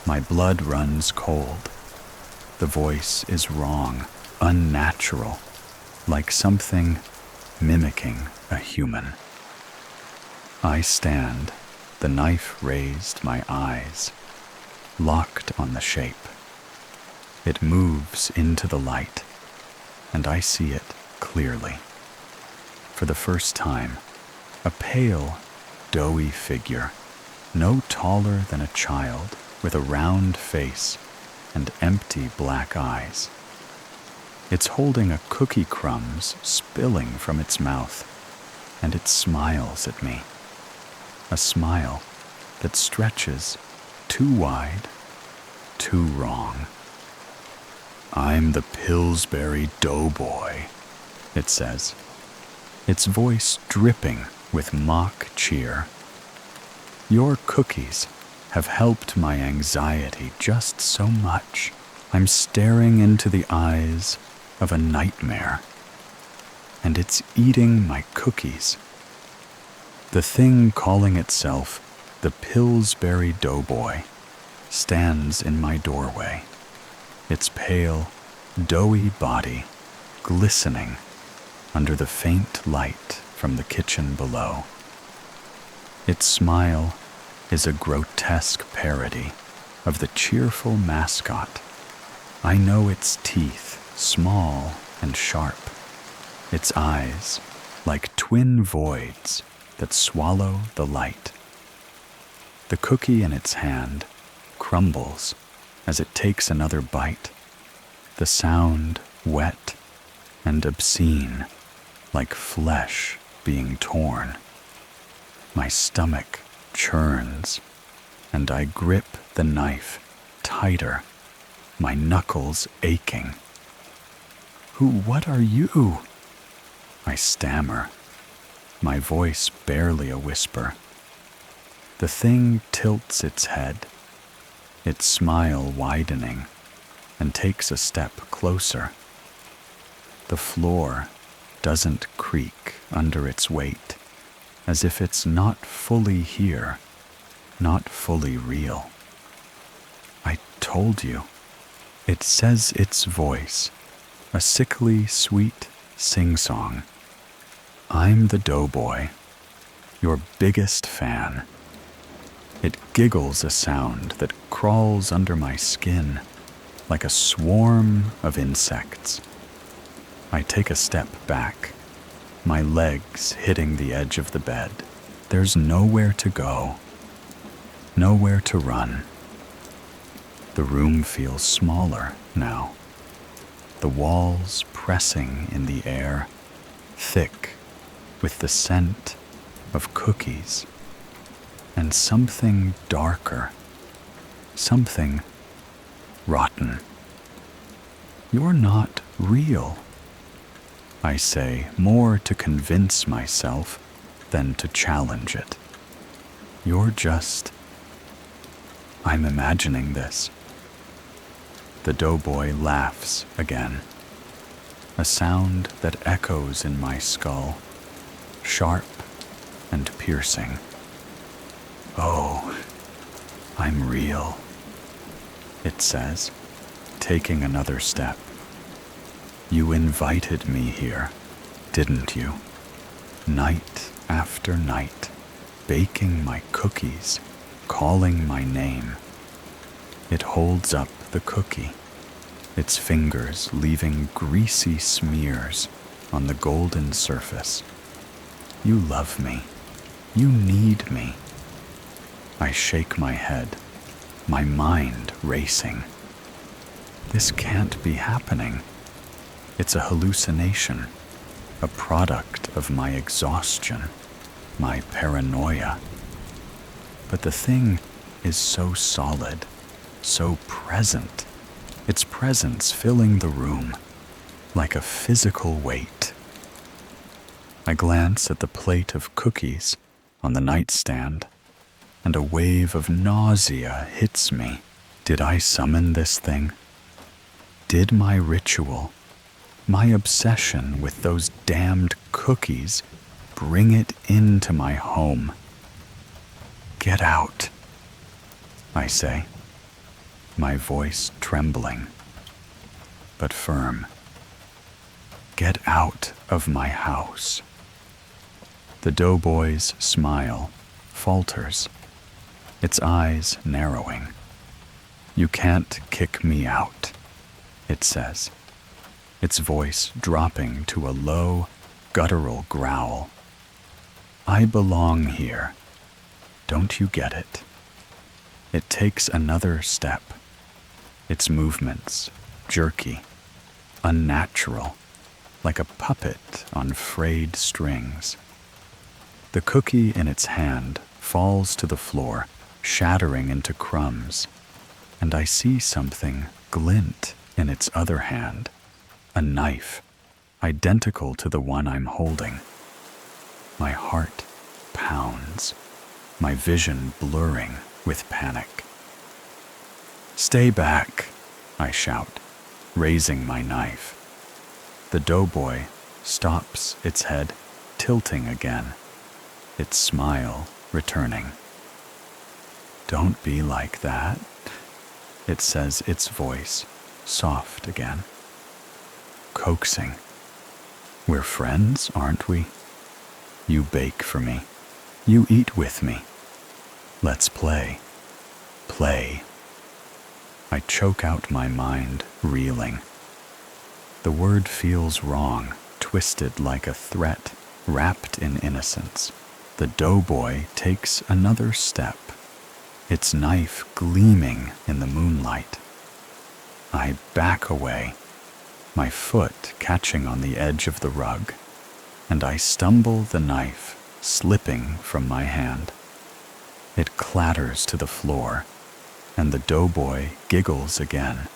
My blood runs cold. The voice is wrong, unnatural, like something mimicking a human. I stand, the knife raised, my eyes locked on the shape. It moves into the light, and I see it clearly. For the first time, a pale, doughy figure, no taller than a child, with a round face and empty black eyes. It's holding a cookie crumbs spilling from its mouth, and it smiles at me. A smile that stretches too wide, too wrong. "I'm the PILLSBURY DOUGHBOY," it says, its voice dripping with mock cheer. "Your cookies have helped my anxiety just so much. I'm staring into the eyes of a nightmare, and it's eating my cookies. The thing calling itself the PILLSBURY doughboy stands in my doorway, its pale, doughy body glistening under the faint light from the kitchen below. Its smile is a grotesque parody of the cheerful mascot. I know its teeth, small and sharp, its eyes like twin voids that swallow the light. The cookie in its hand crumbles as it takes another bite, the sound wet and obscene, like flesh being torn. My stomach churns, and I grip the knife tighter, my knuckles aching. What are you? I stammer, my voice barely a whisper. The thing tilts its head, its smile widening, and takes a step closer. The floor doesn't creak under its weight, as if it's not fully here, not fully real. I told you. It says its voice, a sickly sweet sing-song. I'm the doughboy, your biggest fan. It giggles a sound that crawls under my skin like a swarm of insects. I take a step back, my legs hitting the edge of the bed. There's nowhere to go, nowhere to run. The room feels smaller now, the walls pressing in the air, thick with the scent of cookies, and something darker, something rotten. You're not real, I say, more to convince myself than to challenge it. You're just... I'm imagining this. The doughboy laughs again, a sound that echoes in my skull, sharp and piercing. Oh, I'm real, it says, taking another step. You invited me here, didn't you? Night after night, baking my cookies, calling my name. It holds up the cookie, its fingers leaving greasy smears on the golden surface. You love me. You need me. I shake my head, my mind racing. This can't be happening. It's a hallucination, a product of my exhaustion, my paranoia. But the thing is so solid, so present, its presence filling the room like a physical weight. I glance at the plate of cookies on the nightstand, and a wave of nausea hits me. Did I summon this thing? Did my ritual, my obsession with those damned cookies, bring it into my home? Get out, I say, my voice trembling, but firm. Get out of my house. The doughboy's smile falters, its eyes narrowing. You can't kick me out, it says, its voice dropping to a low, guttural growl. I belong here. Don't you get it? It takes another step, its movements jerky, unnatural, like a puppet on frayed strings. The cookie in its hand falls to the floor, shattering into crumbs, and I see something glint in its other hand, a knife, identical to the one I'm holding. My heart pounds, my vision blurring with panic. Stay back, I shout, raising my knife. The doughboy stops its head, tilting again, its smile returning. "Don't be like that," it says, its voice soft again. Coaxing. "We're friends, aren't we? You bake for me. You eat with me. Let's play. Play." I choke out my mind, reeling. The word feels wrong, twisted like a threat, wrapped in innocence. The doughboy takes another step, its knife gleaming in the moonlight. I back away, my foot catching on the edge of the rug, and I stumble the knife slipping from my hand. It clatters to the floor, and the doughboy giggles again,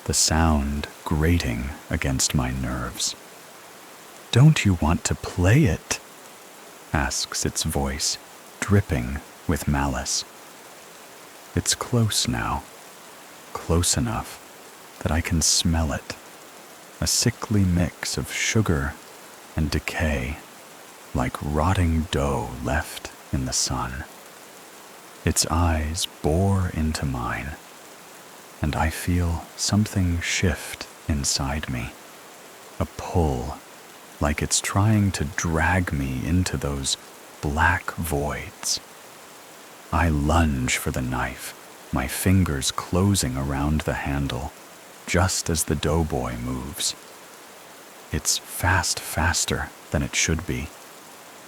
the sound grating against my nerves. "Don't you want to play it?" asks its voice, dripping with malice. It's close now, close enough that I can smell it, a sickly mix of sugar and decay, like rotting dough left in the sun. Its eyes bore into mine, and I feel something shift inside me, a pull, like it's trying to drag me into those black voids. I lunge for the knife, my fingers closing around the handle, just as the doughboy moves. It's faster than it should be,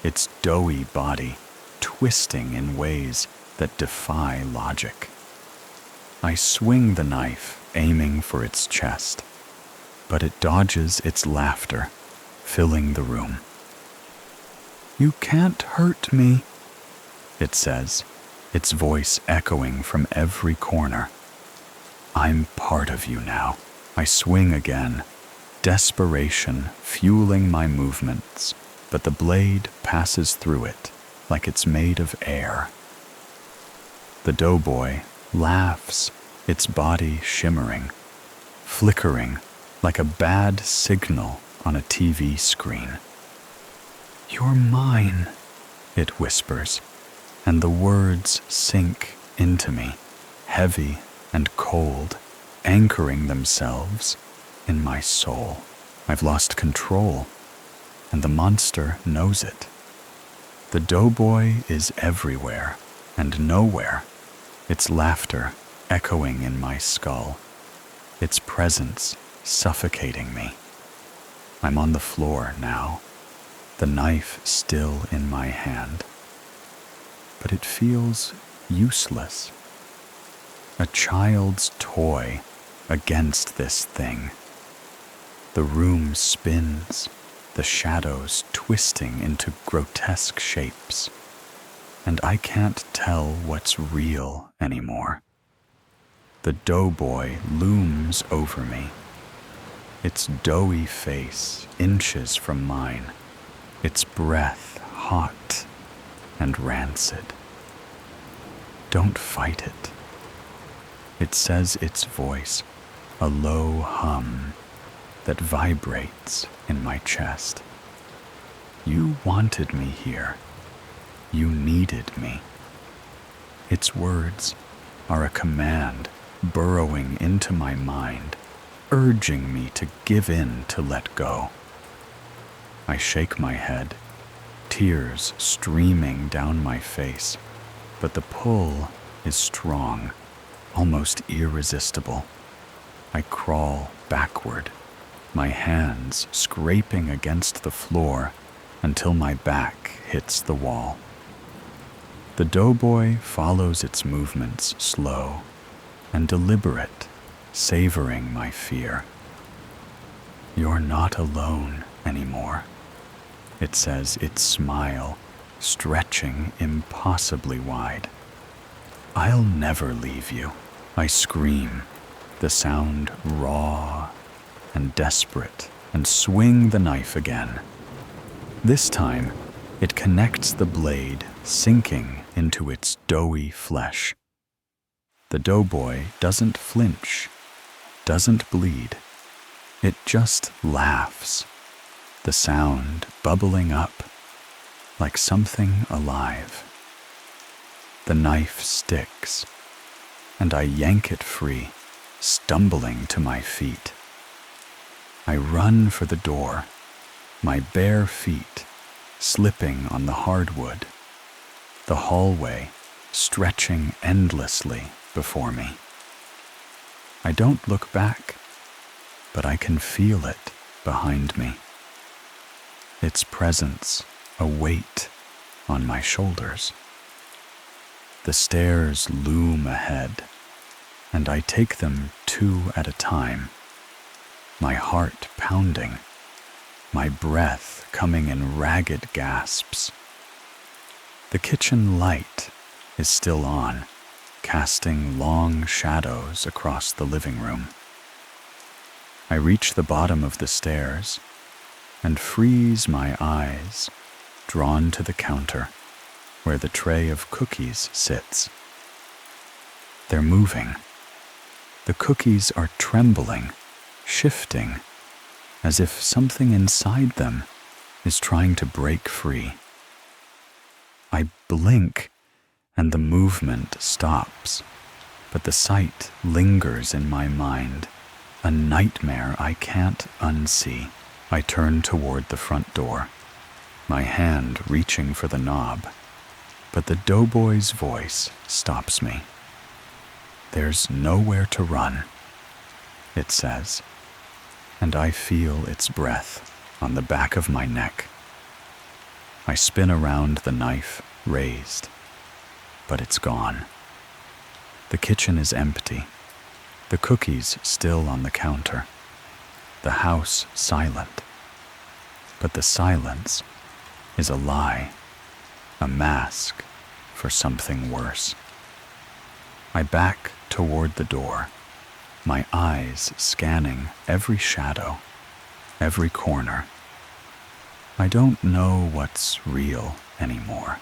its doughy body twisting in ways that defy logic. I swing the knife, aiming for its chest, but it dodges its laughter, filling the room. "You can't hurt me," it says, its voice echoing from every corner. I'm part of you now. I swing again, desperation fueling my movements, but the blade passes through it like it's made of air. The doughboy laughs, its body shimmering, flickering like a bad signal on a TV screen. "You're mine," it whispers, and the words sink into me, heavy and cold, anchoring themselves in my soul. I've lost control, and the monster knows it. The doughboy is everywhere and nowhere, its laughter echoing in my skull, its presence suffocating me. I'm on the floor now, the knife still in my hand. But it feels useless. A child's toy against this thing. The room spins, the shadows twisting into grotesque shapes, and I can't tell what's real anymore. The doughboy looms over me, its doughy face inches from mine, its breath hot and rancid. "Don't fight it," it says, its voice, a low hum that vibrates in my chest. "You wanted me here. You needed me." Its words are a command burrowing into my mind, urging me to give in, to let go. I shake my head, tears streaming down my face, but the pull is strong, almost irresistible. I crawl backward, my hands scraping against the floor until my back hits the wall. The doughboy follows its movements slow and deliberate, savoring my fear. "You're not alone anymore," it says, its smile stretching impossibly wide. "I'll never leave you," I scream, the sound raw and desperate, and swing the knife again. This time, it connects the blade, sinking into its doughy flesh. The doughboy doesn't flinch, doesn't bleed. It just laughs, the sound bubbling up like something alive. The knife sticks, and I yank it free, stumbling to my feet. I run for the door, my bare feet slipping on the hardwood, the hallway stretching endlessly before me. I don't look back, but I can feel it behind me. Its presence, a weight on my shoulders. The stairs loom ahead, and I take them 2 at a time, my heart pounding, my breath coming in ragged gasps. The kitchen light is still on, casting long shadows across the living room. I reach the bottom of the stairs and freeze my eyes, drawn to the counter where the tray of cookies sits. They're moving. The cookies are trembling, shifting, as if something inside them is trying to break free. I blink, and the movement stops, but the sight lingers in my mind, a nightmare I can't unsee. I turn toward the front door, my hand reaching for the knob, but the doughboy's voice stops me. There's nowhere to run, it says, and I feel its breath on the back of my neck. I spin around, the knife raised, but it's gone. The kitchen is empty, the cookies still on the counter, the house silent. But the silence is a lie, a mask for something worse. I back toward the door, my eyes scanning every shadow, every corner. I don't know what's real anymore,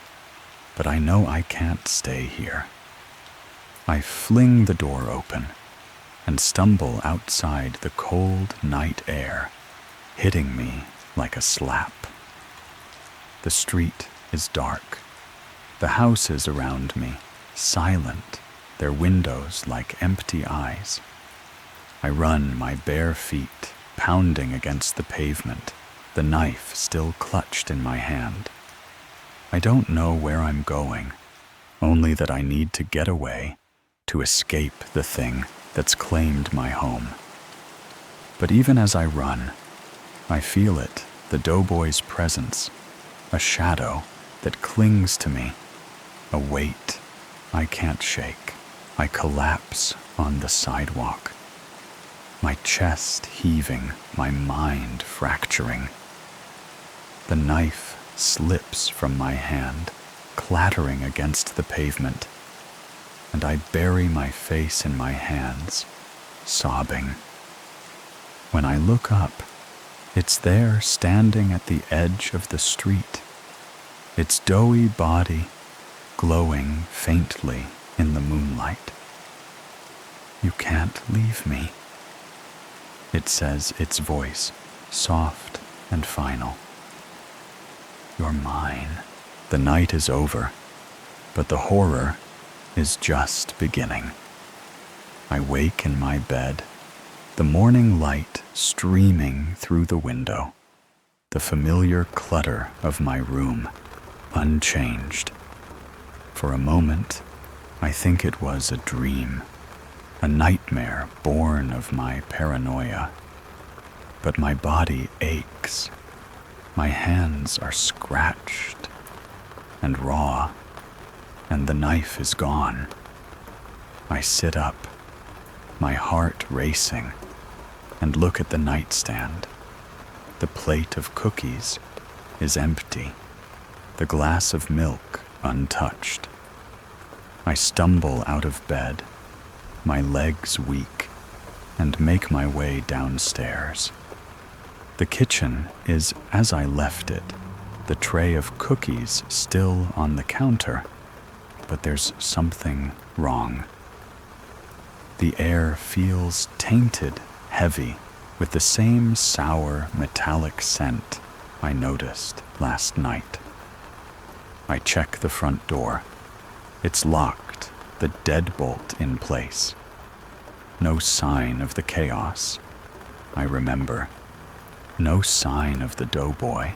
but I know I can't stay here. I fling the door open and stumble outside the cold night air, hitting me like a slap. The street is dark, the houses around me silent, their windows like empty eyes. I run, my bare feet pounding against the pavement, the knife still clutched in my hand. I don't know where I'm going, only that I need to get away, to escape the thing that's claimed my home. But even as I run, I feel it, the doughboy's presence, a shadow that clings to me, a weight I can't shake. I collapse on the sidewalk, my chest heaving, my mind fracturing. The knife slips from my hand, clattering against the pavement, and I bury my face in my hands, sobbing. When I look up, it's there standing at the edge of the street, its doughy body glowing faintly in the moonlight. You can't leave me, it says, its voice soft and final. You're mine. The night is over, but the horror is just beginning. I wake in my bed, the morning light streaming through the window, the familiar clutter of my room unchanged. For a moment, I think it was a dream, a nightmare born of my paranoia. But my body aches. My hands are scratched and raw, and the knife is gone. I sit up, my heart racing, and look at the nightstand. The plate of cookies is empty, the glass of milk untouched. I stumble out of bed, my legs weak, and make my way downstairs. The kitchen is as I left it, the tray of cookies still on the counter, but there's something wrong. The air feels tainted, heavy, with the same sour, metallic scent I noticed last night. I check the front door. It's locked, the deadbolt in place. No sign of the chaos. I remember. No sign of the doughboy.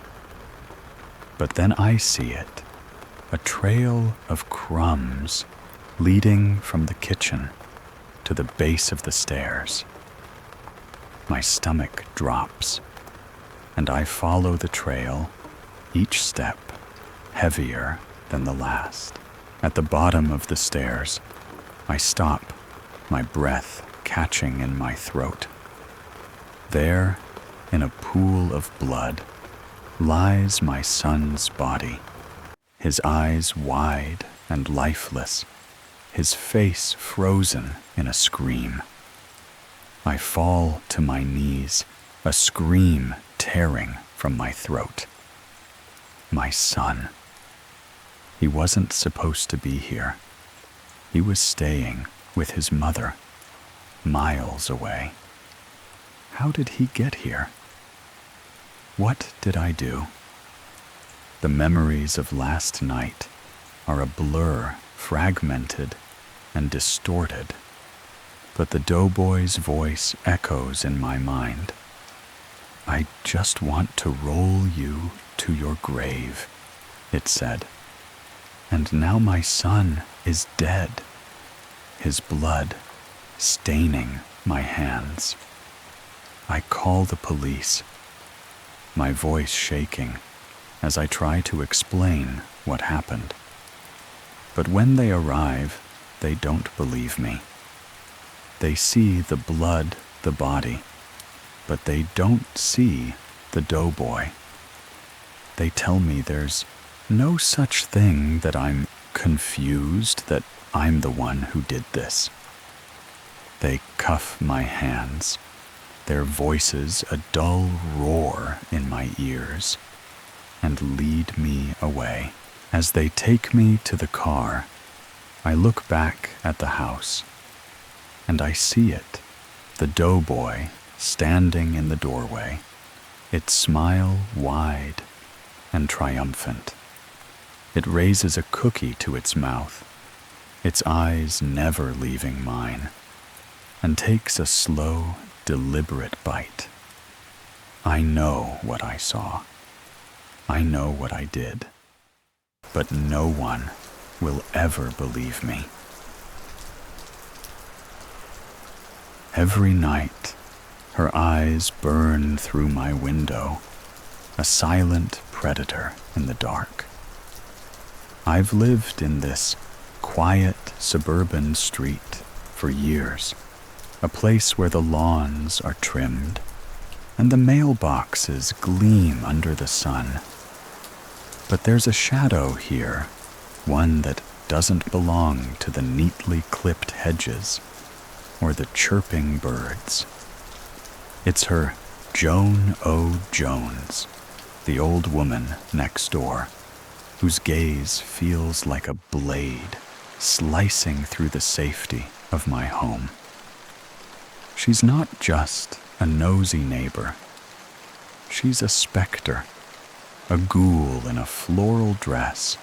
But then I see it, a trail of crumbs leading from the kitchen to the base of the stairs. My stomach drops, and I follow the trail, each step heavier than the last. At the bottom of the stairs, I stop, my breath catching in my throat. There, in a pool of blood, lies my son's body, his eyes wide and lifeless, his face frozen in a scream. I fall to my knees, a scream tearing from my throat. My son. He wasn't supposed to be here. He was staying with his mother, miles away. How did he get here? What did I do? The memories of last night are a blur, fragmented and distorted, but the doughboy's voice echoes in my mind. I just want to roll you to your grave, it said. And now my son is dead, his blood staining my hands. I call the police, my voice shaking as I try to explain what happened. But when they arrive, they don't believe me. They see the blood, the body, but they don't see the doughboy. They tell me there's no such thing, that I'm confused, that I'm the one who did this. They cuff my hands, their voices a dull roar in my ears, and lead me away. As they take me to the car, I look back at the house, and I see it, the doughboy standing in the doorway, its smile wide and triumphant. It raises a cookie to its mouth, its eyes never leaving mine, and takes a slow, deliberate bite. I know what I saw. I know what I did. But no one will ever believe me. Every night, her eyes burn through my window, a silent predator in the dark. I've lived in this quiet suburban street for years, a place where the lawns are trimmed and the mailboxes gleam under the sun. But there's a shadow here, one that doesn't belong to the neatly clipped hedges or the chirping birds. It's her Joan O. Jones, the old woman next door, whose gaze feels like a blade slicing through the safety of my home. She's not just a nosy neighbor. She's a specter, a ghoul in a floral dress,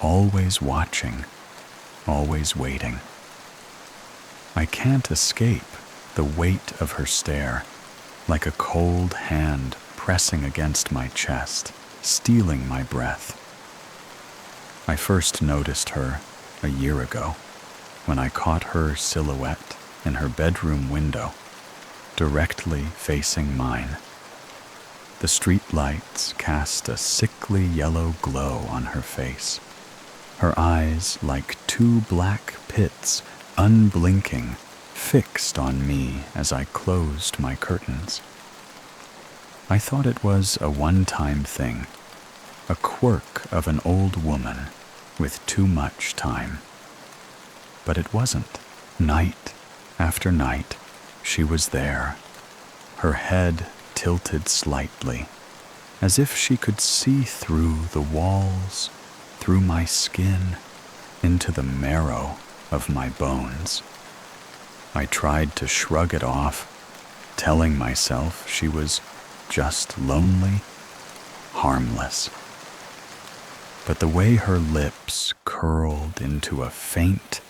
always watching, always waiting. I can't escape the weight of her stare, like a cold hand pressing against my chest, stealing my breath. I first noticed her a year ago, when I caught her silhouette in her bedroom window, directly facing mine. The street lights cast a sickly yellow glow on her face, her eyes like two black pits, unblinking, fixed on me as I closed my curtains. I thought it was a one-time thing, a quirk of an old woman with too much time. But it wasn't. Night after night, she was there, her head tilted slightly, as if she could see through the walls, through my skin, into the marrow of my bones. I tried to shrug it off, telling myself she was just lonely, harmless. But the way her lips curled into a faint,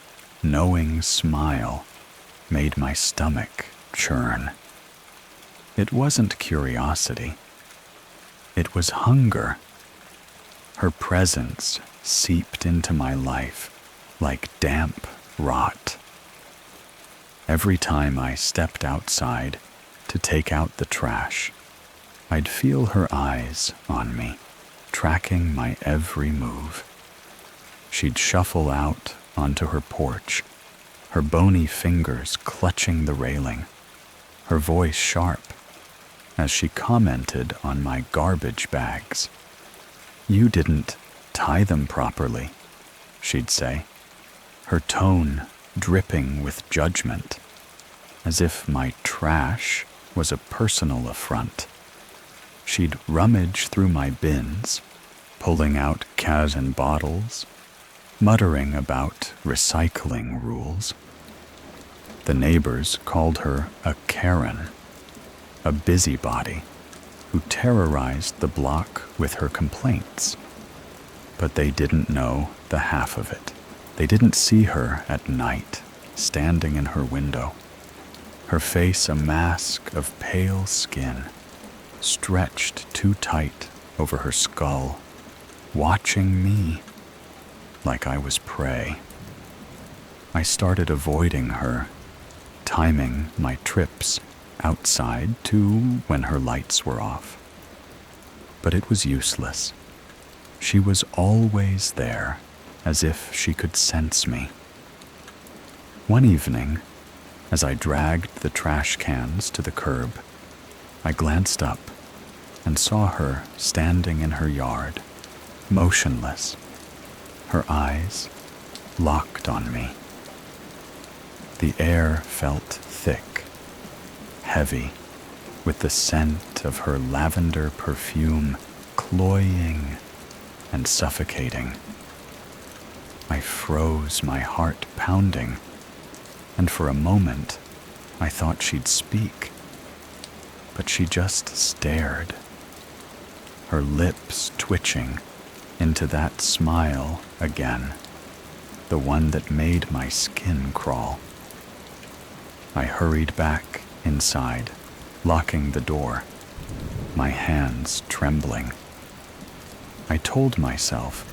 knowing smile made my stomach churn. It wasn't curiosity. It was hunger. Her presence seeped into my life like damp rot. Every time I stepped outside to take out the trash, I'd feel her eyes on me, tracking my every move. She'd shuffle out onto her porch, her bony fingers clutching the railing, her voice sharp as she commented on my garbage bags. "You didn't tie them properly," she'd say, her tone dripping with judgment, as if my trash was a personal affront. She'd rummage through my bins, pulling out cans and bottles, muttering about recycling rules. The neighbors called her a Karen, a busybody who terrorized the block with her complaints. But they didn't know the half of it. They didn't see her at night, standing in her window, her face a mask of pale skin, stretched too tight over her skull, watching me like I was prey. I started avoiding her, timing my trips outside to when her lights were off. But it was useless. She was always there, as if she could sense me. One evening, as I dragged the trash cans to the curb, I glanced up and saw her standing in her yard, motionless, her eyes locked on me. The air felt thick, heavy, with the scent of her lavender perfume cloying and suffocating. I froze, my heart pounding, and for a moment I thought she'd speak. But she just stared, her lips twitching into that smile again, the one that made my skin crawl. I hurried back inside, locking the door, my hands trembling. I told myself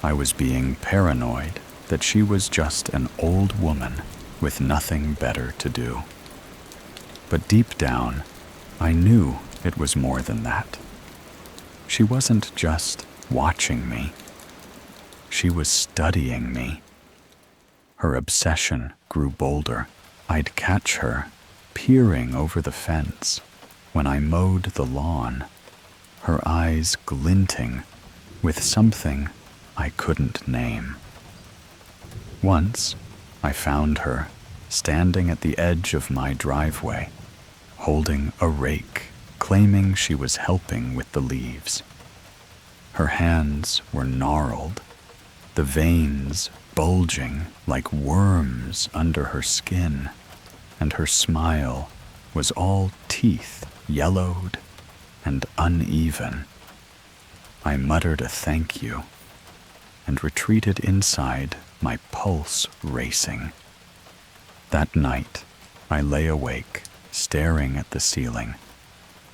I was being paranoid, that she was just an old woman with nothing better to do. But deep down, I knew it was more than that. She wasn't just watching me. She was studying me. Her obsession grew bolder. I'd catch her peering over the fence when I mowed the lawn, her eyes glinting with something I couldn't name. Once, I found her standing at the edge of my driveway, holding a rake, claiming she was helping with the leaves. Her hands were gnarled, the veins bulging like worms under her skin, and her smile was all teeth, yellowed and uneven. I muttered a thank you and retreated inside, my pulse racing. That night, I lay awake, staring at the ceiling,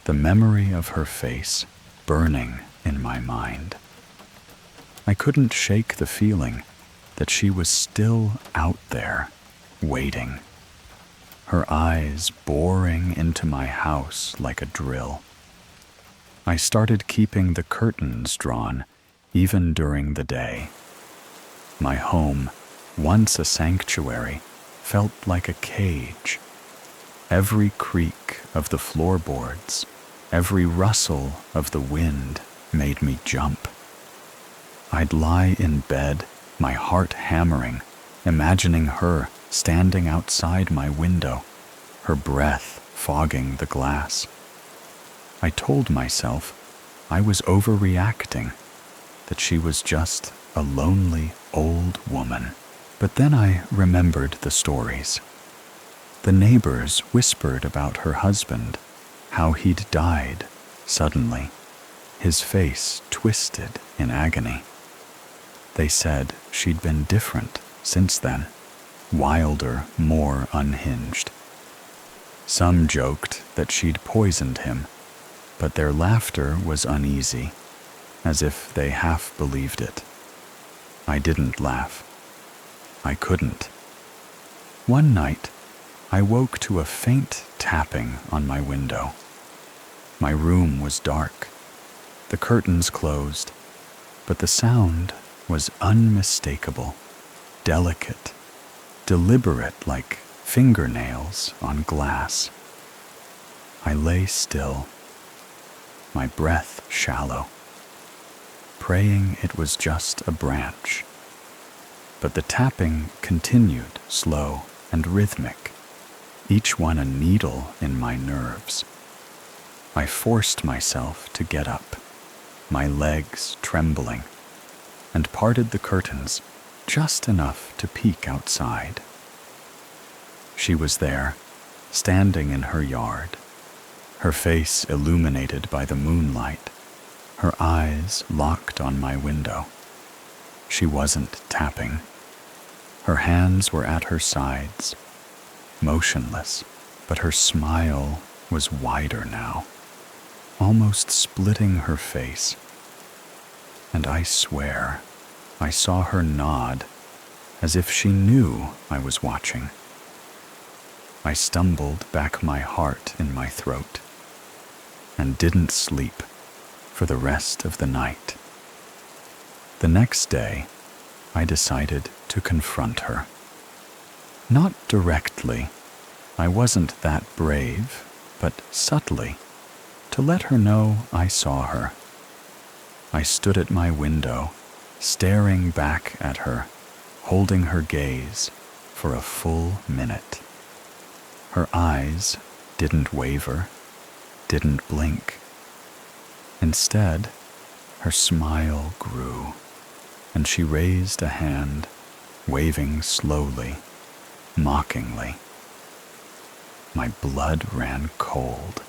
the memory of her face burning in my mind. I couldn't shake the feeling that she was still out there, waiting, her eyes boring into my house like a drill. I started keeping the curtains drawn even during the day. My home, once a sanctuary, felt like a cage. Every creak of the floorboards, every rustle of the wind made me jump. I'd lie in bed, my heart hammering, imagining her standing outside my window, her breath fogging the glass. I told myself I was overreacting, that she was just a lonely old woman. But then I remembered the stories. The neighbors whispered about her husband, how he'd died suddenly, his face twisted in agony. They said she'd been different since then, wilder, more unhinged. Some joked that she'd poisoned him, but their laughter was uneasy, as if they half believed it. I didn't laugh. I couldn't. One night, I woke to a faint tapping on my window. My room was dark, the curtains closed, but the sound was unmistakable, delicate, deliberate like fingernails on glass. I lay still, my breath shallow, praying it was just a branch. But the tapping continued, slow and rhythmic, each one a needle in my nerves. I forced myself to get up, my legs trembling, and parted the curtains just enough to peek outside. She was there, standing in her yard, her face illuminated by the moonlight, her eyes locked on my window. She wasn't tapping. Her hands were at her sides, motionless, but her smile was wider now, almost splitting her face. And I swear, I saw her nod as if she knew I was watching. I stumbled back, my heart in my throat, and didn't sleep for the rest of the night. The next day, I decided to confront her. Not directly, I wasn't that brave, but subtly, to let her know I saw her. I stood at my window, staring back at her, holding her gaze for a full minute. Her eyes didn't waver, didn't blink. Instead, her smile grew, and she raised a hand, waving slowly, mockingly. My blood ran cold.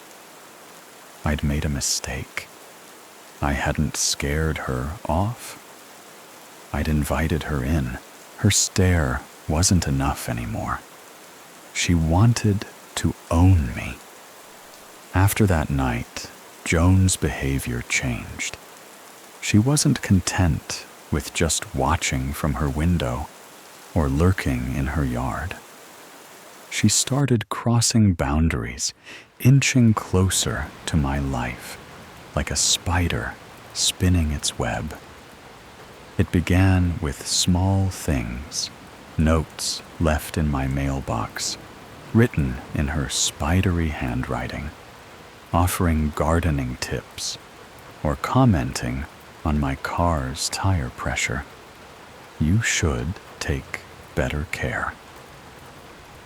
I'd made a mistake. I hadn't scared her off. I'd invited her in. Her stare wasn't enough anymore. She wanted to own me. After that night, Joan's behavior changed. She wasn't content with just watching from her window or lurking in her yard. She started crossing boundaries, inching closer to my life, like a spider spinning its web. It began with small things, notes left in my mailbox, written in her spidery handwriting, offering gardening tips or commenting on my car's tire pressure. You should take better care.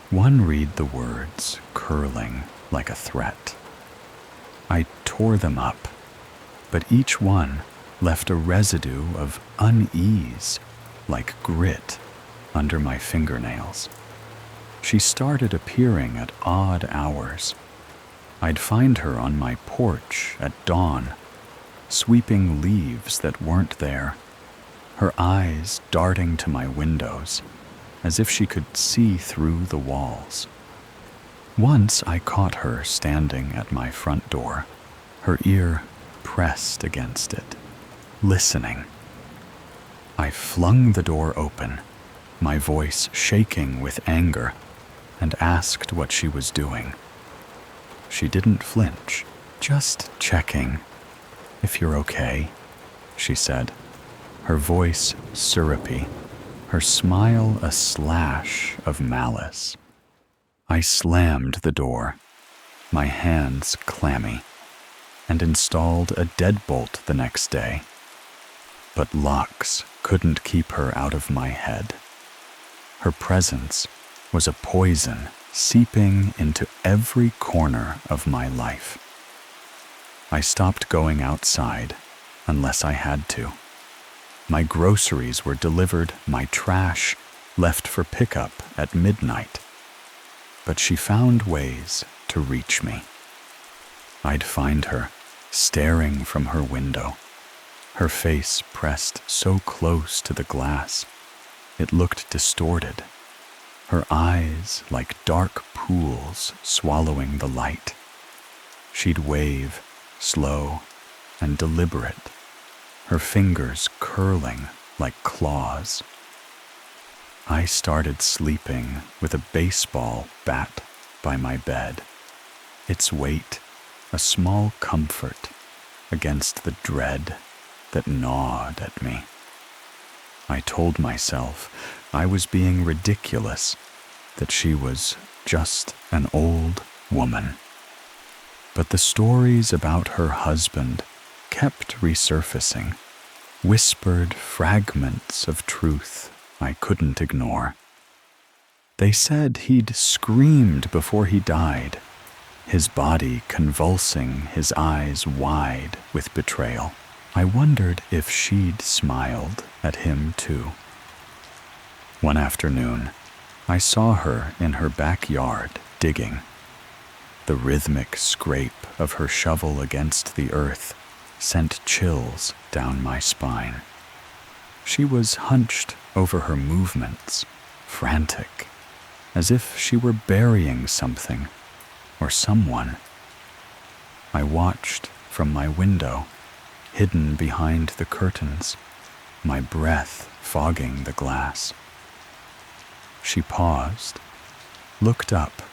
One read the words curling like a threat. I tore them up, but each one left a residue of unease, like grit, under my fingernails. She started appearing at odd hours. I'd find her on my porch at dawn, sweeping leaves that weren't there, her eyes darting to my windows, as if she could see through the walls. Once I caught her standing at my front door, her ear pressed against it, listening. I flung the door open, my voice shaking with anger, and asked what she was doing. She didn't flinch. Just checking. If you're okay, she said, her voice syrupy, her smile a slash of malice. I slammed the door, my hands clammy, and installed a deadbolt the next day. But locks couldn't keep her out of my head. Her presence was a poison seeping into every corner of my life. I stopped going outside unless I had to. My groceries were delivered, my trash left for pickup at midnight. but she found ways to reach me. I'd find her staring from her window, her face pressed so close to the glass it looked distorted, her eyes like dark pools swallowing the light. She'd wave, slow and deliberate, her fingers curling like claws. I started sleeping with a baseball bat by my bed, its weight a small comfort against the dread that gnawed at me. I told myself I was being ridiculous, that she was just an old woman. But the stories about her husband kept resurfacing, whispered fragments of truth I couldn't ignore. They said he'd screamed before he died, his body convulsing, his eyes wide with betrayal. I wondered if she'd smiled at him too. One afternoon, I saw her in her backyard digging. The rhythmic scrape of her shovel against the earth sent chills down my spine. She was hunched over her movements, frantic, as if she were burying something or someone. I watched from my window, hidden behind the curtains, my breath fogging the glass. She paused, looked up,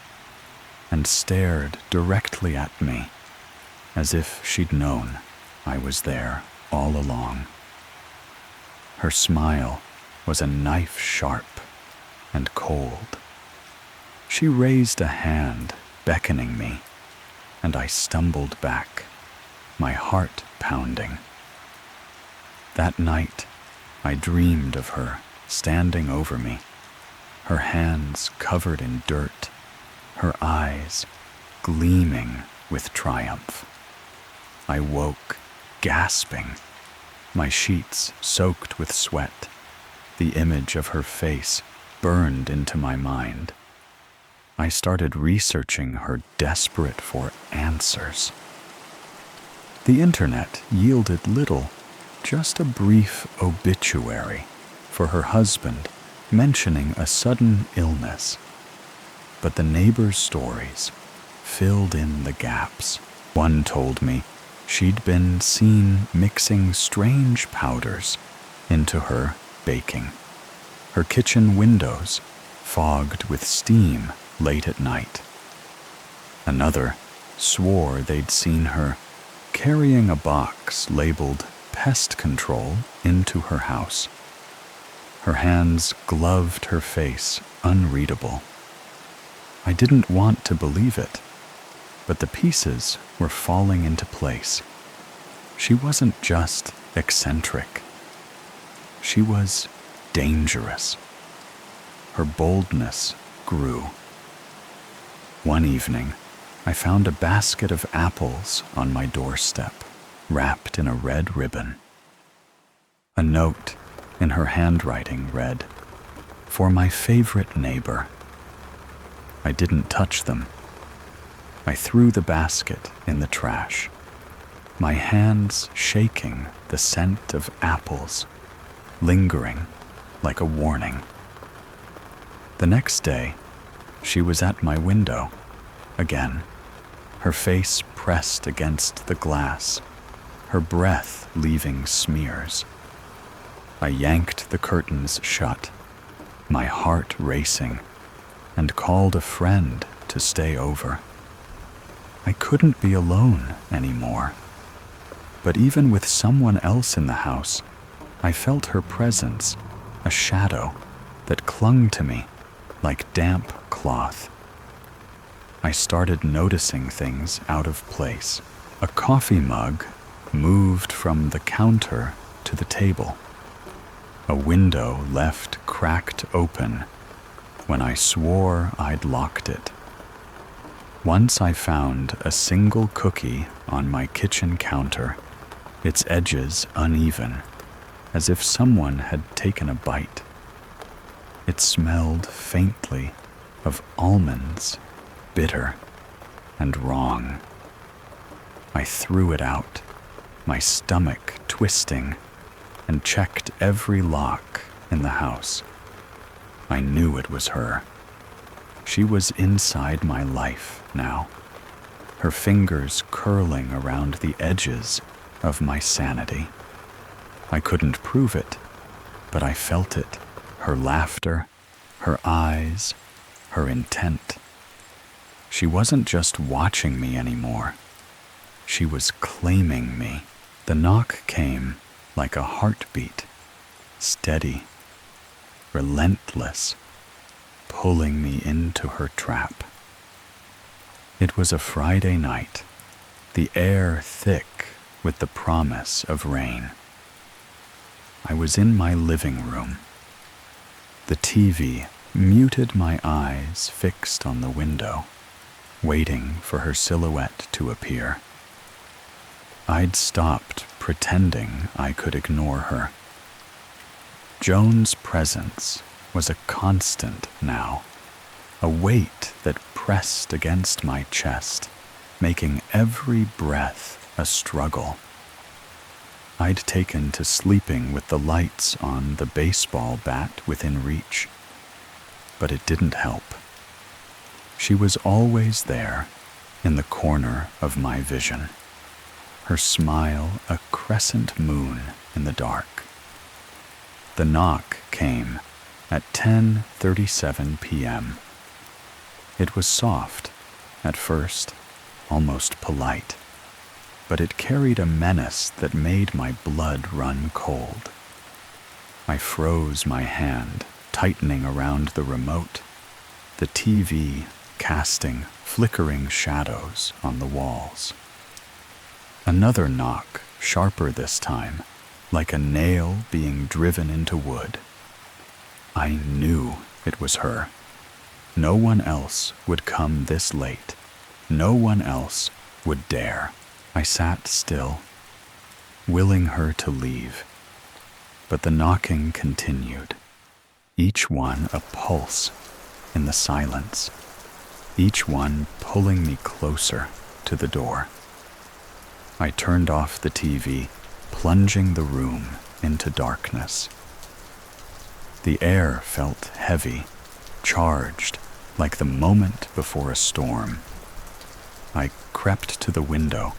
and stared directly at me, as if she'd known I was there all along. Her smile was a knife sharp and cold. She raised a hand, beckoning me, and I stumbled back, my heart pounding. That night, I dreamed of her standing over me, her hands covered in dirt, her eyes gleaming with triumph. I woke, gasping, my sheets soaked with sweat. The image of her face burned into my mind. I started researching her, desperate for answers. The internet yielded little, just a brief obituary for her husband mentioning a sudden illness. But the neighbors' stories filled in the gaps. One told me she'd been seen mixing strange powders into her baking, her kitchen windows fogged with steam late at night. Another swore they'd seen her carrying a box labeled pest control into her house. Her hands gloved her face, unreadable. I didn't want to believe it, but the pieces were falling into place. She wasn't just eccentric. She was dangerous. Her boldness grew. One evening, I found a basket of apples on my doorstep, wrapped in a red ribbon. A note in her handwriting read, "For my favorite neighbor." I didn't touch them. I threw the basket in the trash, my hands shaking, the scent of apples lingering like a warning. The next day, she was at my window again, her face pressed against the glass, her breath leaving smears. I yanked the curtains shut, my heart racing, and called a friend to stay over. I couldn't be alone anymore. But even with someone else in the house, I felt her presence, a shadow that clung to me like damp cloth. I started noticing things out of place. A coffee mug moved from the counter to the table. A window left cracked open when I swore I'd locked it. Once I found a single cookie on my kitchen counter, its edges uneven, as if someone had taken a bite. It smelled faintly of almonds, bitter and wrong. I threw it out, my stomach twisting, and checked every lock in the house. I knew it was her. She was inside my life now, her fingers curling around the edges of my sanity. I couldn't prove it, but I felt it, her laughter, her eyes, her intent. She wasn't just watching me anymore. She was claiming me. The knock came like a heartbeat, steady, relentless, pulling me into her trap. It was a Friday night, the air thick with the promise of rain. I was in my living room. The TV muted my eyes fixed on the window, waiting for her silhouette to appear. I'd stopped pretending I could ignore her. Joan's presence was a constant now, a weight that pressed against my chest, making every breath a struggle. I'd taken to sleeping with the lights on the baseball bat within reach, but it didn't help. She was always there, in the corner of my vision, her smile a crescent moon in the dark. The knock came at 10:37 p.m. It was soft, at first, almost polite, but it carried a menace that made my blood run cold. I froze my hand, tightening around the remote, the TV casting flickering shadows on the walls. Another knock, sharper this time, like a nail being driven into wood. I knew it was her. No one else would come this late. No one else would dare. I sat still, willing her to leave. But the knocking continued, each one a pulse in the silence, each one pulling me closer to the door. I turned off the TV, plunging the room into darkness. The air felt heavy, charged, like the moment before a storm. I crept to the window,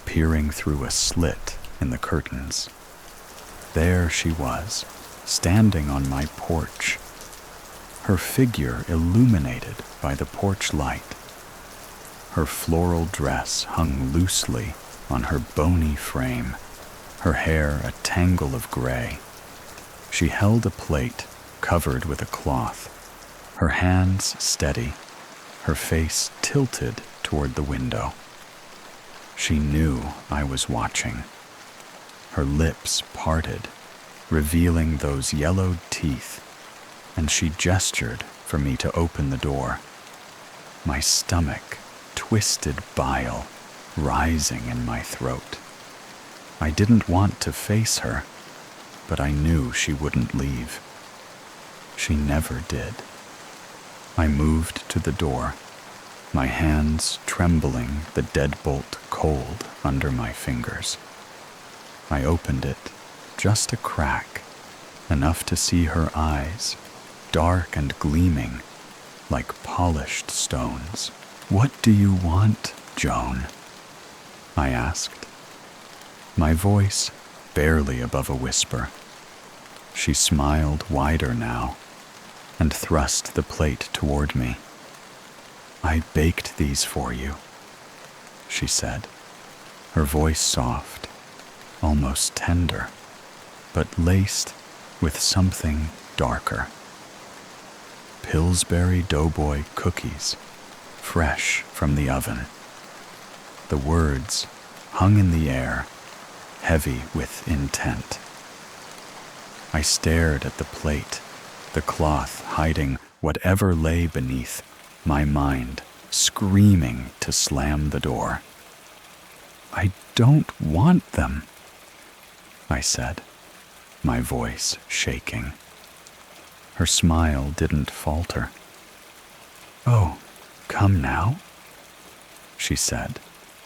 peering through a slit in the curtains. There she was, standing on my porch, her figure illuminated by the porch light. Her floral dress hung loosely on her bony frame, her hair a tangle of gray. She held a plate covered with a cloth, her hands steady, her face tilted toward the window. She knew I was watching. Her lips parted, revealing those yellowed teeth, and she gestured for me to open the door. My stomach twisted bile rising in my throat. I didn't want to face her, but I knew she wouldn't leave. She never did. I moved to the door, my hands trembling, the deadbolt cold under my fingers. I opened it, just a crack, enough to see her eyes, dark and gleaming, like polished stones. "What do you want, Joan?" I asked, my voice barely above a whisper. She smiled wider now and thrust the plate toward me. "I baked these for you," she said, her voice soft, almost tender, but laced with something darker. Pillsbury Doughboy cookies, fresh from the oven. The words hung in the air, heavy with intent. I stared at the plate, the cloth hiding whatever lay beneath, my mind screaming to slam the door. "I don't want them," I said, my voice shaking. Her smile didn't falter. "Oh, come now," she said,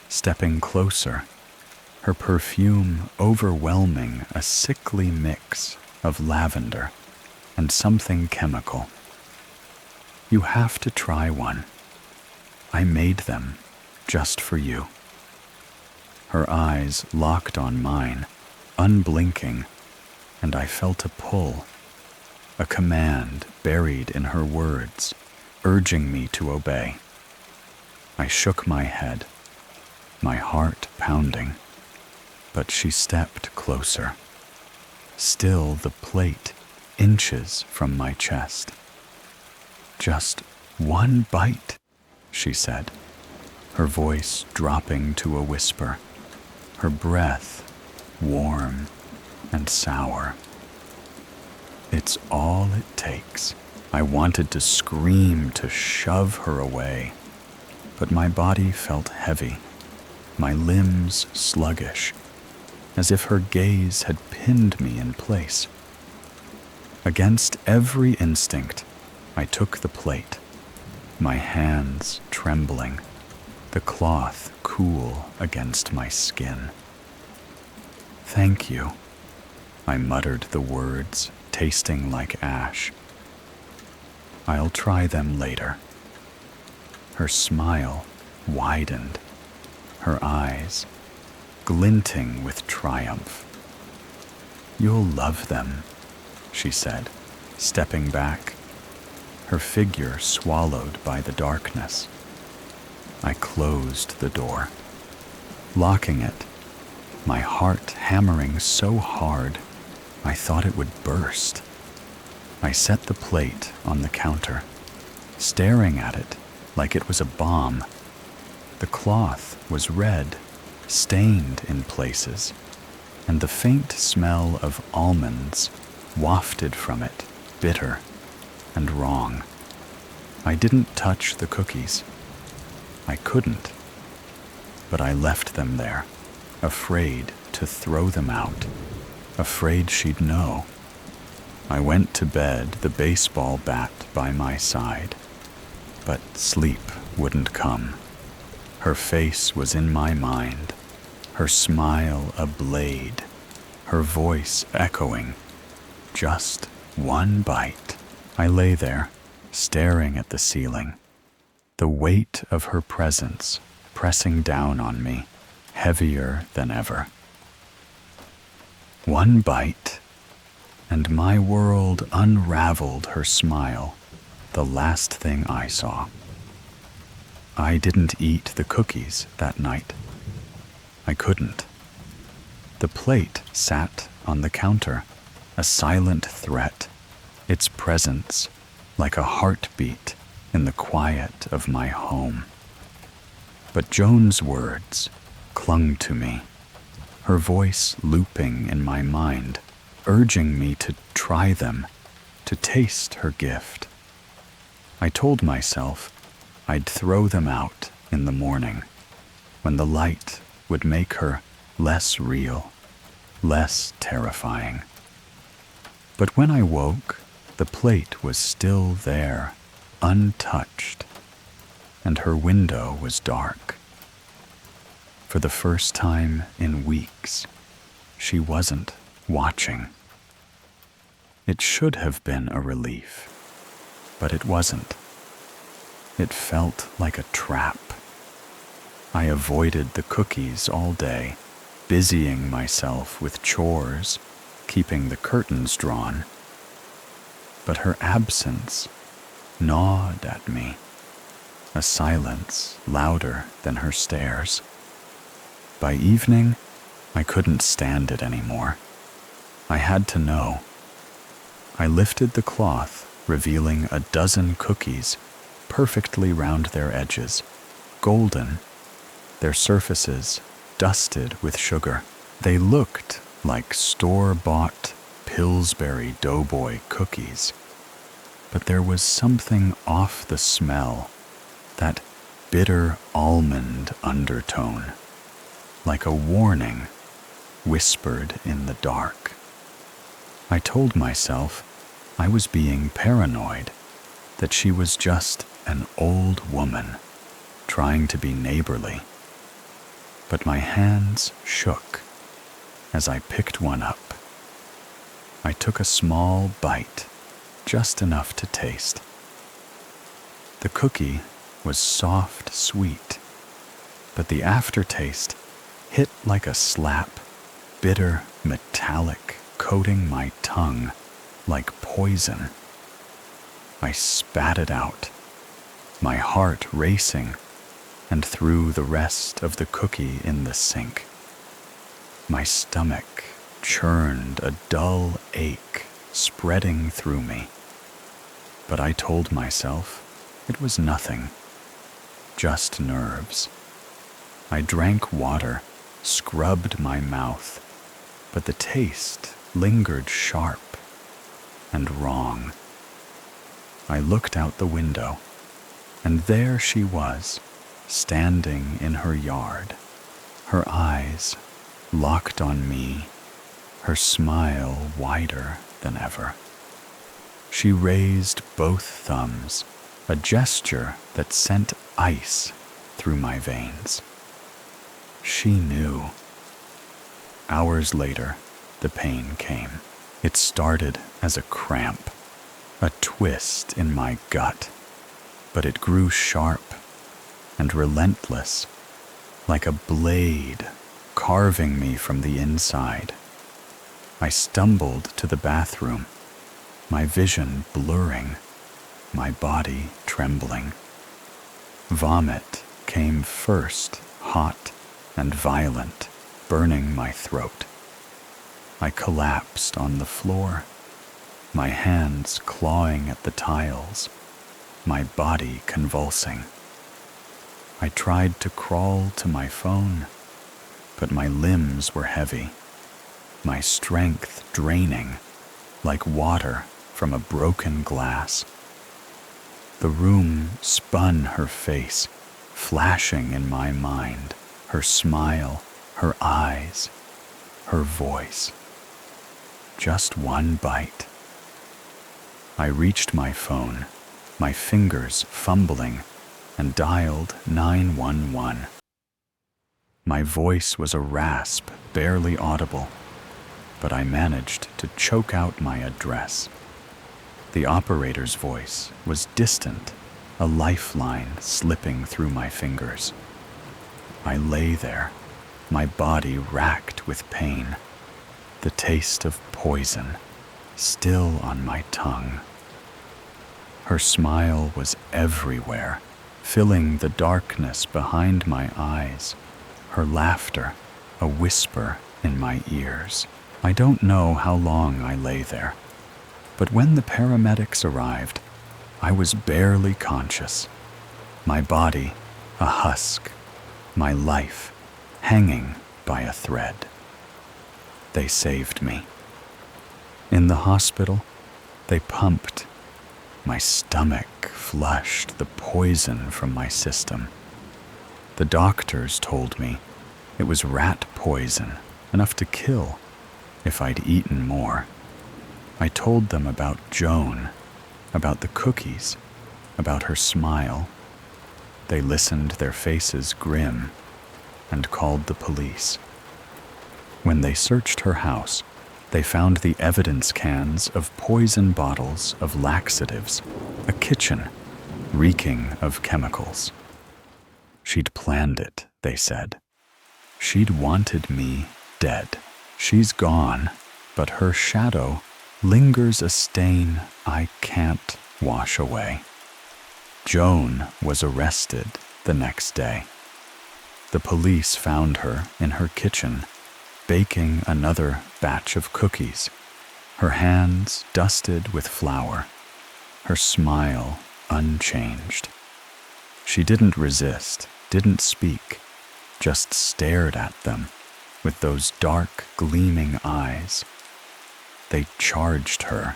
stepping closer, her perfume overwhelming a sickly mix of lavender and something chemical. "You have to try one. I made them just for you." Her eyes locked on mine, unblinking, and I felt a pull, a command buried in her words, urging me to obey. I shook my head, my heart pounding, but she stepped closer, still the plate inches from my chest. "Just one bite," she said, her voice dropping to a whisper, her breath warm and sour. "It's all it takes." I wanted to scream, to shove her away, but my body felt heavy, my limbs sluggish, as if her gaze had pinned me in place. Against every instinct, I took the plate, my hands trembling, the cloth cool against my skin. "Thank you," I muttered the words, tasting like ash. "I'll try them later." Her smile widened, her eyes glinting with triumph. "You'll love them," she said, stepping back, her figure swallowed by the darkness. I closed the door, locking it, my heart hammering so hard I thought it would burst. I set the plate on the counter, staring at it like it was a bomb. The cloth was red, stained in places, and the faint smell of almonds wafted from it, bitter and wrong. I didn't touch the cookies. I couldn't. But I left them there, afraid to throw them out, afraid she'd know. I went to bed, the baseball bat by my side, but sleep wouldn't come. Her face was in my mind, her smile a blade, her voice echoing. Just one bite. I lay there, staring at the ceiling, the weight of her presence pressing down on me, heavier than ever. One bite, and my world unraveled. Her smile, the last thing I saw. I didn't eat the cookies that night. I couldn't. The plate sat on the counter, a silent threat, its presence like a heartbeat in the quiet of my home. But Joan's words clung to me, her voice looping in my mind, urging me to try them, to taste her gift. I told myself I'd throw them out in the morning, when the light would make her less real, less terrifying. But when I woke, the plate was still there, untouched, and her window was dark. For the first time in weeks, she wasn't watching. It should have been a relief, but it wasn't. It felt like a trap. I avoided the cookies all day, busying myself with chores, keeping the curtains drawn. But her absence gnawed at me, a silence louder than her stares. By evening, I couldn't stand it anymore. I had to know. I lifted the cloth, revealing a dozen cookies, perfectly round their edges, golden, their surfaces dusted with sugar. They looked like store-bought PILLSBURY DOUGHBOY cookies. But there was something off the smell, that bitter almond undertone, like a warning whispered in the dark. I told myself I was being paranoid, that she was just an old woman trying to be neighborly, but my hands shook as I picked one up. I took a small bite, just enough to taste. The cookie was soft, sweet, but the aftertaste hit like a slap, bitter, metallic, coating my tongue like poison. I spat it out, my heart racing, and threw the rest of the cookie in the sink. My stomach churned, a dull ache spreading through me. But I told myself it was nothing, just nerves. I drank water, scrubbed my mouth, but the taste lingered sharp and wrong. I looked out the window, and there she was, standing in her yard, her eyes locked on me, her smile wider than ever. She raised both thumbs, a gesture that sent ice through my veins. She knew. Hours later, the pain came. It started as a cramp, a twist in my gut, but it grew sharp and relentless, like a blade carving me from the inside. I stumbled to the bathroom, my vision blurring, my body trembling. Vomit came first, hot and violent, burning my throat. I collapsed on the floor, my hands clawing at the tiles, my body convulsing. I tried to crawl to my phone, but my limbs were heavy, my strength draining like water from a broken glass. The room spun her face, flashing in my mind, her smile, her eyes, her voice. Just one bite. I reached my phone, my fingers fumbling, and dialed 911. My voice was a rasp, barely audible, but I managed to choke out my address. The operator's voice was distant, a lifeline slipping through my fingers. I lay there, my body racked with pain, the taste of poison still on my tongue. Her smile was everywhere, filling the darkness behind my eyes, her laughter a whisper in my ears. I don't know how long I lay there, but when the paramedics arrived, I was barely conscious, my body a husk, my life hanging by a thread. They saved me. In the hospital, they pumped. My stomach flushed the poison from my system. The doctors told me it was rat poison, enough to kill if I'd eaten more. I told them about Joan, about the cookies, about her smile. They listened, their faces grim, and called the police. When they searched her house, they found the evidence cans of poison bottles of laxatives, a kitchen reeking of chemicals. She'd planned it, they said. She'd wanted me dead. She's gone, but her shadow lingers a stain I can't wash away. Joan was arrested the next day. The police found her in her kitchen, baking another batch of cookies, her hands dusted with flour, her smile unchanged. She didn't resist, didn't speak, just stared at them with those dark, gleaming eyes. They charged her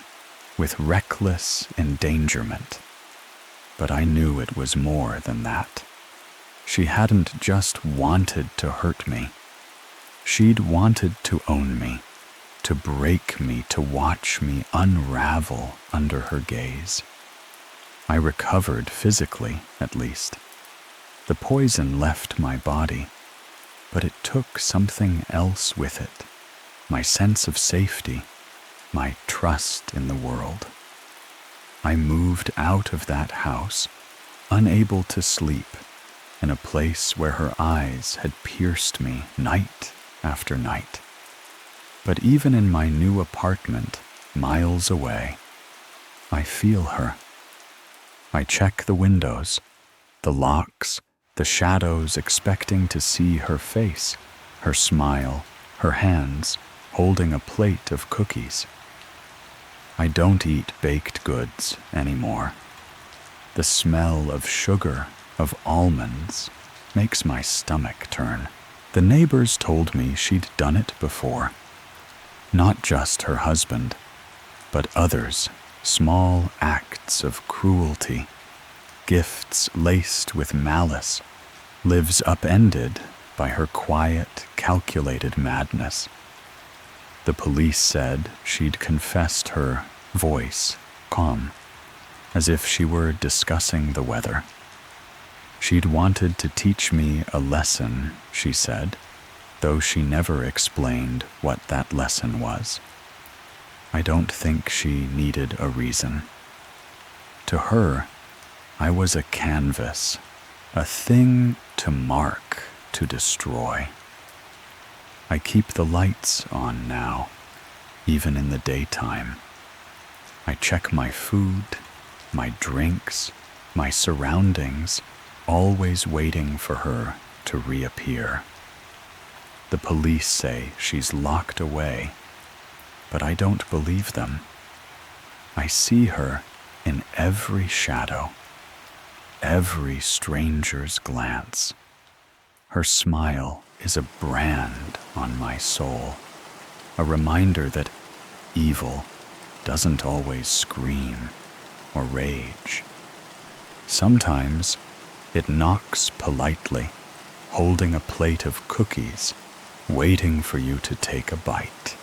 with reckless endangerment, but I knew it was more than that. She hadn't just wanted to hurt me. She'd wanted to own me, to break me, to watch me unravel under her gaze. I recovered physically, at least. The poison left my body, but it took something else with it, my sense of safety, my trust in the world. I moved out of that house, unable to sleep, in a place where her eyes had pierced me night after night. But even in my new apartment, miles away, I feel her. I check the windows, the locks, the shadows, expecting to see her face, her smile, her hands holding a plate of cookies. I don't eat baked goods anymore. The smell of sugar, of almonds, makes my stomach turn. The neighbors told me she'd done it before. Not just her husband, but others, small acts of cruelty, gifts laced with malice, lives upended by her quiet, calculated madness. The police said she'd confessed, her voice calm, as if she were discussing the weather. She'd wanted to teach me a lesson, she said, though she never explained what that lesson was. I don't think she needed a reason. To her, I was a canvas, a thing to mark, to destroy. I keep the lights on now, even in the daytime. I check my food, my drinks, my surroundings, always waiting for her to reappear. The police say she's locked away, but I don't believe them. I see her in every shadow, every stranger's glance. Her smile is a brand on my soul, a reminder that evil doesn't always scream or rage. Sometimes it knocks politely, holding a plate of cookies, waiting for you to take a bite.